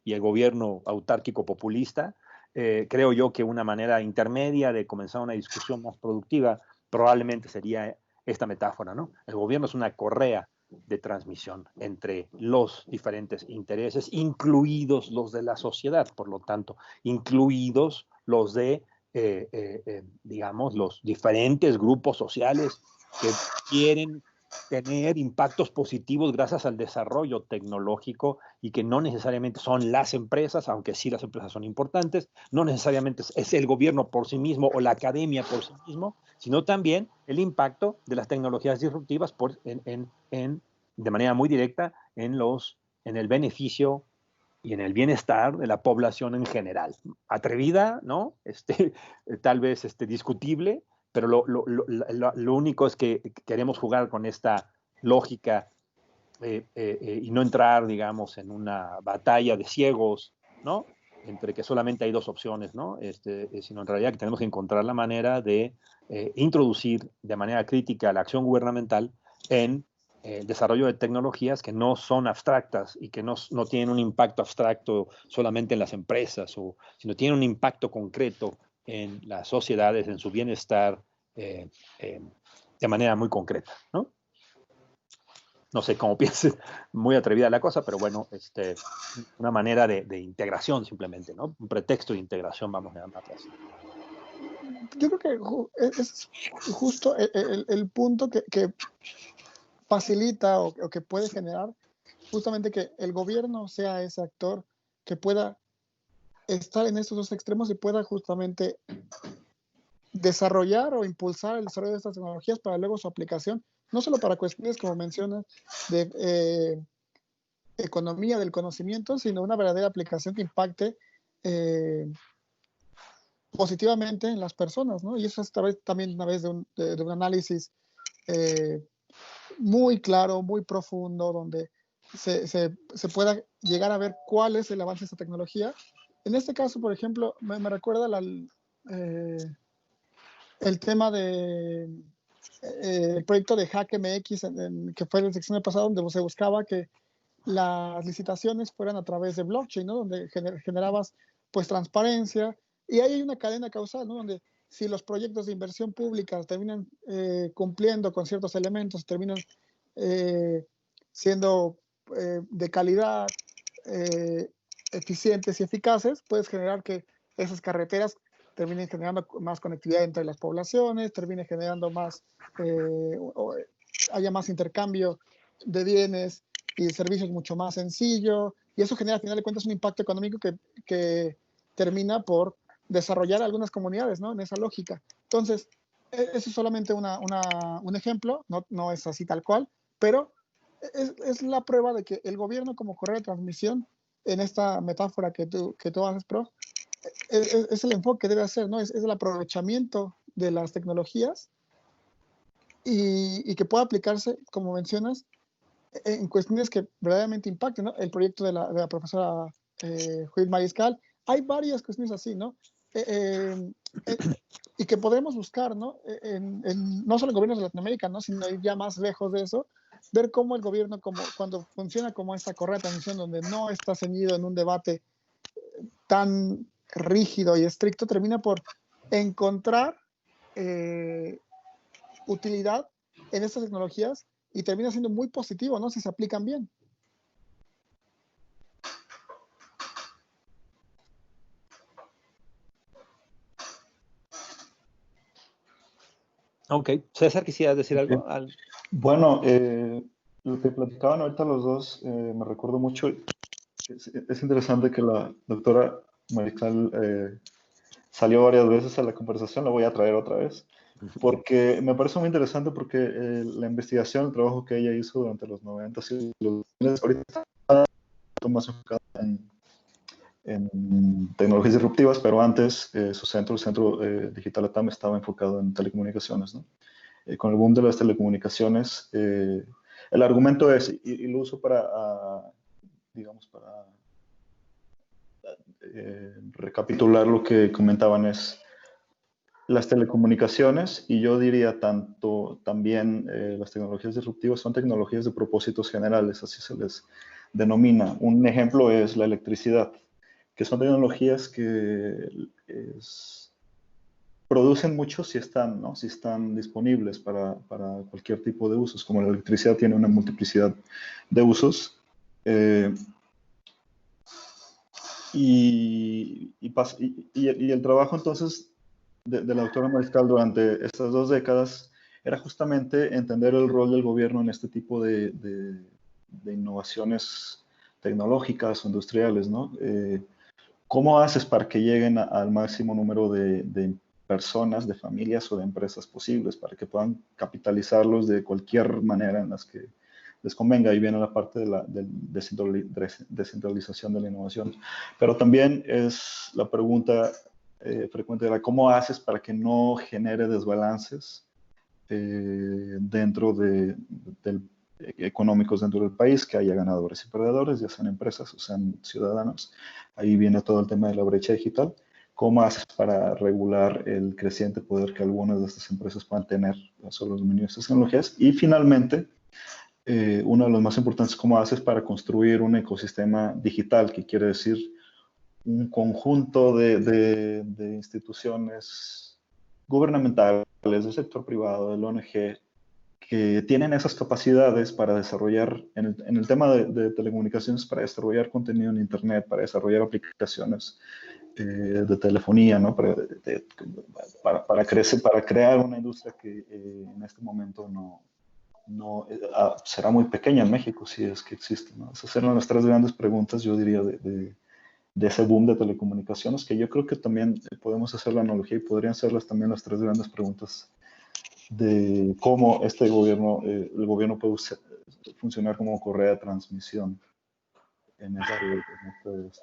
y el gobierno autárquico populista. Creo yo que una manera intermedia de comenzar una discusión más productiva probablemente sería esta metáfora, ¿no? El gobierno es una correa de transmisión entre los diferentes intereses, incluidos los de la sociedad, por lo tanto, incluidos los de, digamos, los diferentes grupos sociales que quieren tener impactos positivos gracias al desarrollo tecnológico y que no necesariamente son las empresas, aunque sí las empresas son importantes, no necesariamente es el gobierno por sí mismo o la academia por sí mismo, sino también el impacto de las tecnologías disruptivas de manera muy directa en el beneficio y en el bienestar de la población en general. Atrevida, ¿no? Tal vez discutible, pero lo único es que queremos jugar con esta lógica y no entrar, digamos, en una batalla de ciegos, ¿no? Entre que solamente hay dos opciones, ¿no? Sino en realidad que tenemos que encontrar la manera de introducir de manera crítica la acción gubernamental en el desarrollo de tecnologías que no son abstractas y que no tienen un impacto abstracto solamente en las empresas, sino tienen un impacto concreto en las sociedades, en su bienestar, de manera muy concreta, ¿no? No sé cómo pienses, muy atrevida la cosa, pero bueno, una manera de integración simplemente, ¿no? Un pretexto de integración, vamos a llamarlo así. Yo creo que es justo el punto que facilita o que puede generar justamente que el gobierno sea ese actor que pueda estar en estos dos extremos y pueda justamente desarrollar o impulsar el desarrollo de estas tecnologías para luego su aplicación, no solo para cuestiones, como mencionas, de economía del conocimiento, sino una verdadera aplicación que impacte positivamente en las personas, ¿no? Y eso es también una vez de un análisis muy claro, muy profundo, donde se pueda llegar a ver cuál es el avance de esta tecnología. En este caso, por ejemplo, me recuerda el tema de el proyecto de HackMX, que fue el sexenio pasado, donde se buscaba que las licitaciones fueran a través de blockchain, ¿no? Donde generabas pues transparencia, y ahí hay una cadena causal, ¿no? Donde si los proyectos de inversión pública terminan cumpliendo con ciertos elementos, terminan siendo de calidad, eficientes y eficaces, puedes generar que esas carreteras terminen generando más conectividad entre las poblaciones, termine generando más, haya más intercambio de bienes y servicios mucho más sencillo, y eso genera, al final de cuentas, un impacto económico que termina por desarrollar algunas comunidades, ¿no? En esa lógica. Entonces, eso es solamente un ejemplo, no es así tal cual, pero es la prueba de que el gobierno como correa de transmisión, en esta metáfora que tú haces, prof, es el enfoque que debe hacer, ¿no? Es el aprovechamiento de las tecnologías y que pueda aplicarse, como mencionas, en cuestiones que verdaderamente impacten, ¿no? El proyecto de la profesora Judith Mariscal, hay varias cuestiones así, ¿no? Y que podemos buscar, ¿no? No solo en gobiernos de Latinoamérica, ¿no? Sino ir ya más lejos de eso, ver cómo el gobierno, cuando funciona como esta correa de transmisión, donde no está ceñido en un debate tan rígido y estricto, termina por encontrar utilidad en estas tecnologías y termina siendo muy positivo, ¿no? Si se aplican bien. Ok, César, ¿quisieras decir algo? Bueno, lo que platicaban ahorita los dos, me recuerdo mucho, es interesante que la doctora Mariscal salió varias veces a la conversación, la voy a traer otra vez, porque me parece muy interesante porque la investigación, el trabajo que ella hizo durante los 90 y los 2000, ahorita está más enfocada en tecnologías disruptivas, pero antes su centro, el Centro Digital ATAM, estaba enfocado en telecomunicaciones, ¿no? Con el boom de las telecomunicaciones, el argumento es, y lo uso para, digamos, para recapitular lo que comentaban, es las telecomunicaciones, y yo diría también las tecnologías disruptivas son tecnologías de propósitos generales, así se les denomina. Un ejemplo es la electricidad, que son tecnologías que producen mucho si están, ¿no? Si están disponibles para cualquier tipo de usos, como la electricidad tiene una multiplicidad de usos. Y el trabajo entonces de la doctora Mariscal durante estas 2 décadas era justamente entender el rol del gobierno en este tipo de innovaciones tecnológicas o industriales, ¿no? ¿Cómo haces para que lleguen al máximo número de personas, de familias o de empresas posibles, para que puedan capitalizarlos de cualquier manera en las que les convenga? Ahí viene la parte de la descentralización de la innovación. Pero también es la pregunta frecuente de cómo haces para que no genere desbalances dentro económicos dentro del país, que haya ganadores y perdedores, ya sean empresas o sean ciudadanos. Ahí viene todo el tema de la brecha digital. ¿Cómo haces para regular el creciente poder que algunas de estas empresas puedan tener sobre los dominios de estas tecnologías? Y finalmente, uno de los más importantes, ¿cómo haces para construir un ecosistema digital, que quiere decir un conjunto de instituciones gubernamentales, del sector privado, del ONG, que tienen esas capacidades para desarrollar, en el tema de telecomunicaciones, para desarrollar contenido en Internet, para desarrollar aplicaciones de telefonía, ¿no? Para crear una industria que en este momento será muy pequeña en México, si es que existe, ¿no? Esas eran las 3 grandes preguntas, yo diría, de ese boom de telecomunicaciones, que yo creo que también podemos hacer la analogía y podrían ser también las 3 grandes preguntas de cómo el gobierno puede funcionar como correa de transmisión en estas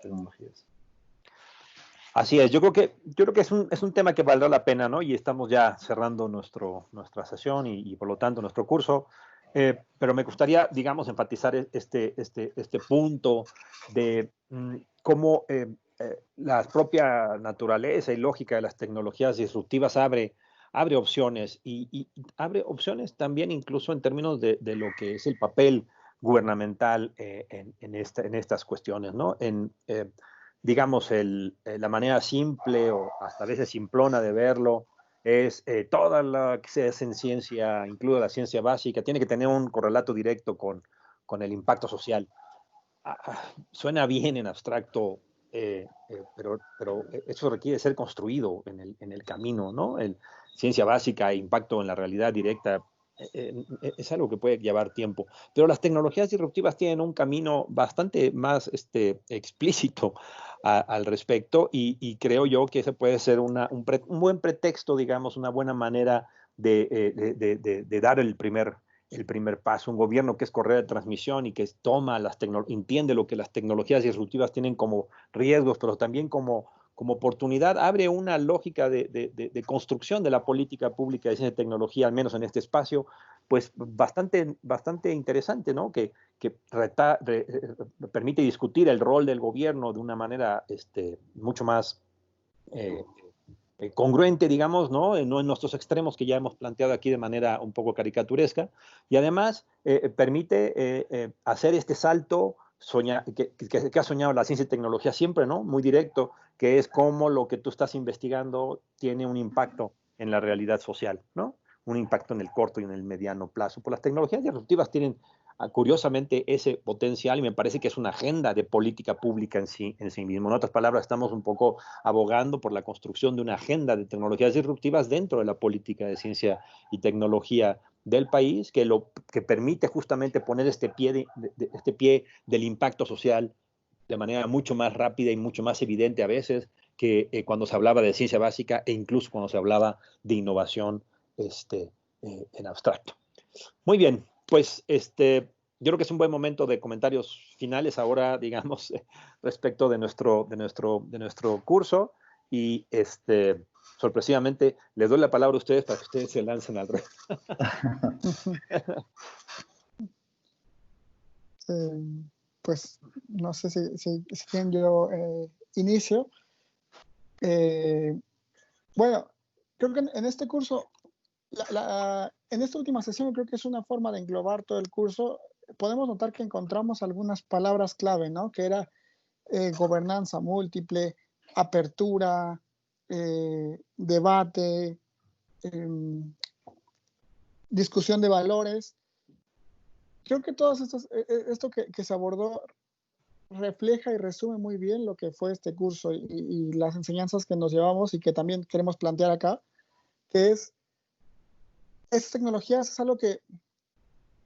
tecnologías. Así es, yo creo que es un tema que valdrá la pena, ¿no? Y estamos ya cerrando nuestra sesión y por lo tanto nuestro curso. Pero me gustaría, digamos, enfatizar este punto de cómo la propia naturaleza y lógica de las tecnologías disruptivas abre opciones y abre opciones también incluso en términos de lo que es el papel gubernamental en estas cuestiones, ¿no? Digamos, la manera simple o hasta a veces simplona de verlo es toda la que se hace en ciencia, incluida la ciencia básica, tiene que tener un correlato directo con el impacto social. Suena bien en abstracto, pero eso requiere ser construido en el camino, ¿no? Ciencia básica e impacto en la realidad directa es algo que puede llevar tiempo. Pero las tecnologías disruptivas tienen un camino bastante más explícito al respecto y creo yo que ese puede ser un buen pretexto, digamos, una buena manera de dar el primer paso. Un gobierno que es correa de transmisión y que entiende lo que las tecnologías disruptivas tienen como riesgos, pero también como como oportunidad, abre una lógica de construcción de la política pública de ciencia y tecnología, al menos en este espacio, pues bastante interesante, ¿no? Que permite discutir el rol del gobierno de una manera mucho más eh, congruente, digamos, ¿no? No en nuestros extremos que ya hemos planteado aquí de manera un poco caricaturesca, y además permite hacer este salto que ha soñado la ciencia y tecnología siempre, ¿no? Muy directo, que es cómo lo que tú estás investigando tiene un impacto en la realidad social, ¿no? Un impacto en el corto y en el mediano plazo. Pues las tecnologías disruptivas tienen curiosamente ese potencial y me parece que es una agenda de política pública en sí mismo. En otras palabras, estamos un poco abogando por la construcción de una agenda de tecnologías disruptivas dentro de la política de ciencia y tecnología del país que permite justamente poner este pie del impacto social de manera mucho más rápida y mucho más evidente a veces que cuando se hablaba de ciencia básica e incluso cuando se hablaba de innovación en abstracto. Muy bien, pues yo creo que es un buen momento de comentarios finales ahora, digamos, respecto de nuestro curso y sorpresivamente les doy la palabra a ustedes para que ustedes se lancen al reto. Pues no sé si quieren yo inicio. Bueno, creo que en este curso, en esta última sesión creo que es una forma de englobar todo el curso. Podemos notar que encontramos algunas palabras clave, ¿no? Que era gobernanza múltiple, apertura, debate, discusión de valores. Creo que todos esto que se abordó refleja y resume muy bien lo que fue este curso y las enseñanzas que nos llevamos y que también queremos plantear acá, que es, estas tecnologías es algo que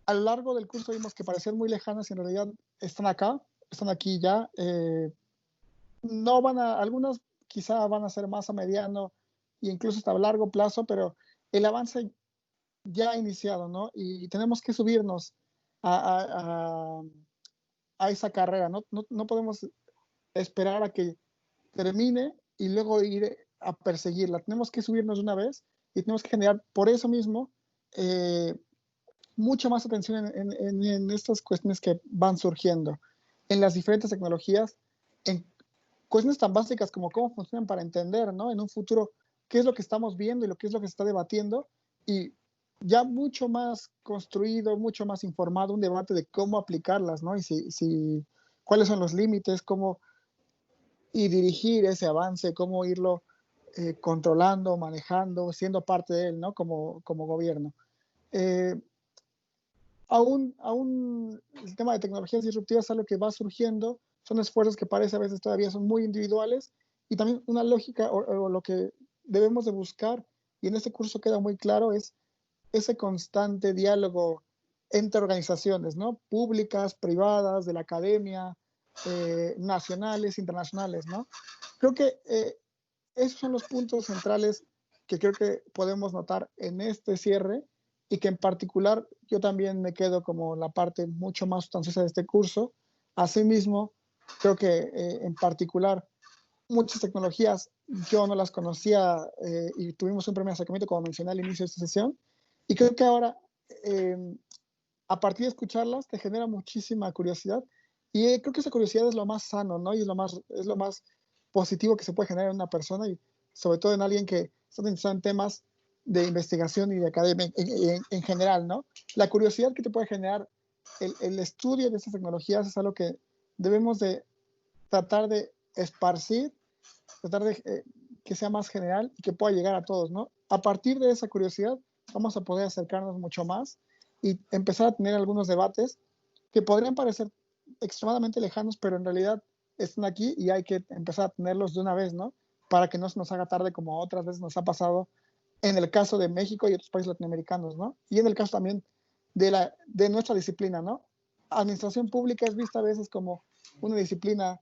a lo largo del curso vimos que parecían muy lejanas y en realidad están acá, están aquí ya. No van algunas quizá van a ser más a mediano e incluso hasta a largo plazo, pero el avance ya ha iniciado, ¿no? Y tenemos que subirnos a esa carrera, no podemos esperar a que termine y luego ir a perseguirla. Tenemos que subirnos de una vez y tenemos que generar por eso mismo mucha más atención en estas cuestiones que van surgiendo, en las diferentes tecnologías, en cuestiones tan básicas como cómo funcionan para entender, ¿no? En un futuro, qué es lo que estamos viendo y lo que es lo que se está debatiendo y ya mucho más construido, mucho más informado, un debate de cómo aplicarlas, ¿no? Y cuáles son los límites, cómo y dirigir ese avance, cómo irlo controlando, manejando, siendo parte de él, ¿no? Como gobierno. Aún el tema de tecnologías disruptivas es algo que va surgiendo, son esfuerzos que parece a veces todavía son muy individuales y también una lógica o lo que debemos de buscar, y en este curso queda muy claro, es ese constante diálogo entre organizaciones, ¿no? Públicas, privadas, de la academia, nacionales, internacionales, ¿no? Creo que esos son los puntos centrales que creo que podemos notar en este cierre y que en particular yo también me quedo como la parte mucho más sustanciosa de este curso. Asimismo, creo que en particular muchas tecnologías yo no las conocía y tuvimos un primer acercamiento, como mencioné al inicio de esta sesión, y creo que ahora, a partir de escucharlas, te genera muchísima curiosidad y creo que esa curiosidad es lo más sano, ¿no? Y es lo más positivo que se puede generar en una persona y sobre todo en alguien que está interesado en temas de investigación y de academia en general, ¿no? La curiosidad que te puede generar el estudio de estas tecnologías es algo que debemos de tratar de esparcir, tratar de que sea más general y que pueda llegar a todos, ¿no? A partir de esa curiosidad vamos a poder acercarnos mucho más y empezar a tener algunos debates que podrían parecer extremadamente lejanos, pero en realidad están aquí y hay que empezar a tenerlos de una vez, ¿no? Para que no se nos haga tarde como otras veces nos ha pasado en el caso de México y otros países latinoamericanos, ¿no? Y en el caso también de nuestra disciplina, ¿no? Administración pública es vista a veces como una disciplina,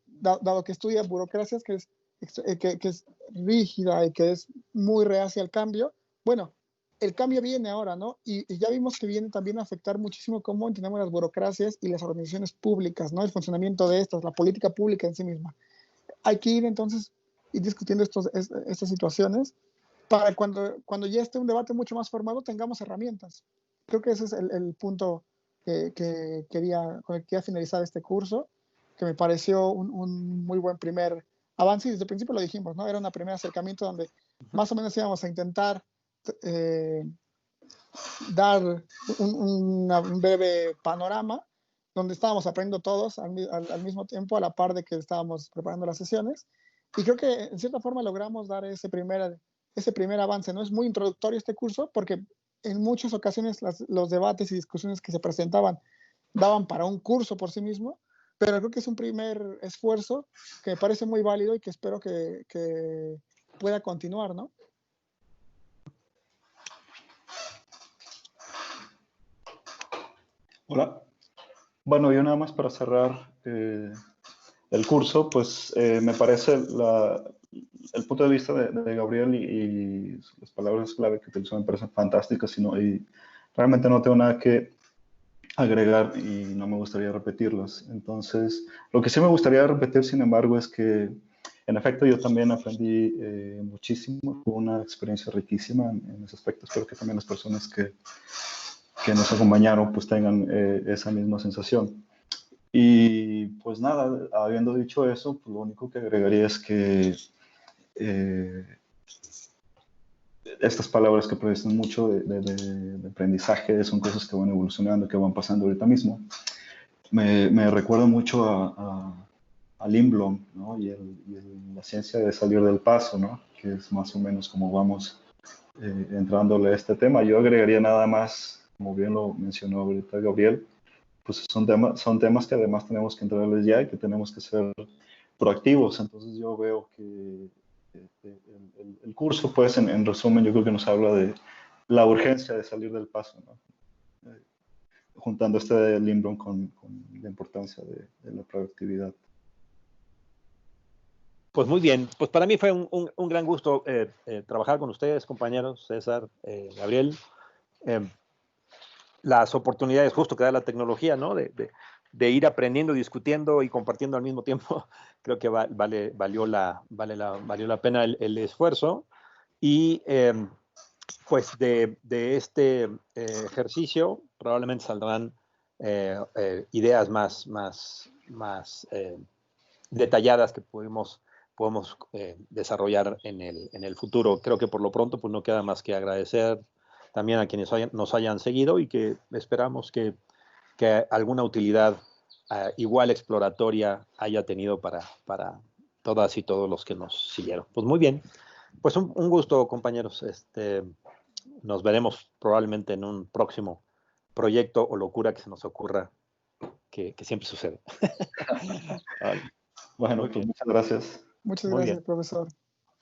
dado que estudia burocracias, que es rígida y que es muy reacia al cambio. Bueno, el cambio viene ahora, ¿no? Y ya vimos que viene también a afectar muchísimo cómo entendemos las burocracias y las organizaciones públicas, ¿no? El funcionamiento de estas, la política pública en sí misma. hay que ir entonces ir discutiendo estas situaciones para cuando ya esté un debate mucho más formado tengamos herramientas. Creo que ese es el punto con el que quería finalizar este curso, que me pareció un muy buen primer avance, y desde el principio lo dijimos, ¿no? Era un primer acercamiento donde más o menos íbamos a intentar dar un breve panorama donde estábamos aprendiendo todos al mismo tiempo, a la par de que estábamos preparando las sesiones, y creo que en cierta forma logramos dar ese primer avance. No es muy introductorio este curso porque en muchas ocasiones los debates y discusiones que se presentaban daban para un curso por sí mismo, pero creo que es un primer esfuerzo que me parece muy válido y que espero que pueda continuar, ¿no? Hola. Bueno, yo nada más para cerrar el curso, pues me parece el punto de vista de Gabriel y las palabras clave que utilizó me parecen fantásticas y realmente no tengo nada que agregar y no me gustaría repetirlas. Entonces, lo que sí me gustaría repetir, sin embargo, es que en efecto yo también aprendí muchísimo, fue una experiencia riquísima en ese aspecto. Espero que también las personas que nos acompañaron pues tengan esa misma sensación. Y pues nada, habiendo dicho eso, pues lo único que agregaría es que estas palabras que predican mucho de aprendizaje son cosas que van evolucionando, que van pasando ahorita mismo. Me recuerda mucho a Lindblom, ¿no? y la ciencia de salir del paso, ¿no? Que es más o menos como vamos entrándole a este tema. Yo agregaría nada más, como bien lo mencionó ahorita Gabriel, pues son temas que además tenemos que entrarles ya y que tenemos que ser proactivos. Entonces yo veo que el curso, pues en resumen, yo creo que nos habla de la urgencia de salir del paso, ¿no? Juntando este de Lindblom con la importancia de la proactividad. Pues muy bien, pues para mí fue un gran gusto trabajar con ustedes, compañeros, César, Gabriel. Las oportunidades justo que da la tecnología, ¿no? De ir aprendiendo, discutiendo y compartiendo al mismo tiempo, creo que valió la pena el esfuerzo. Y pues de este ejercicio probablemente saldrán ideas más detalladas que podemos desarrollar en el futuro. Creo que por lo pronto pues no queda más que agradecer también a quienes nos hayan seguido y que esperamos que alguna utilidad igual exploratoria haya tenido para todas y todos los que nos siguieron. Pues muy bien, pues un gusto, compañeros. Nos veremos probablemente en un próximo proyecto o locura que se nos ocurra, que siempre sucede. Vale. Bueno, pues muchas gracias. Muchas Muy gracias, bien. profesor.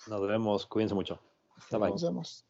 Nos vemos, cuídense mucho. Bye bye. Nos vemos.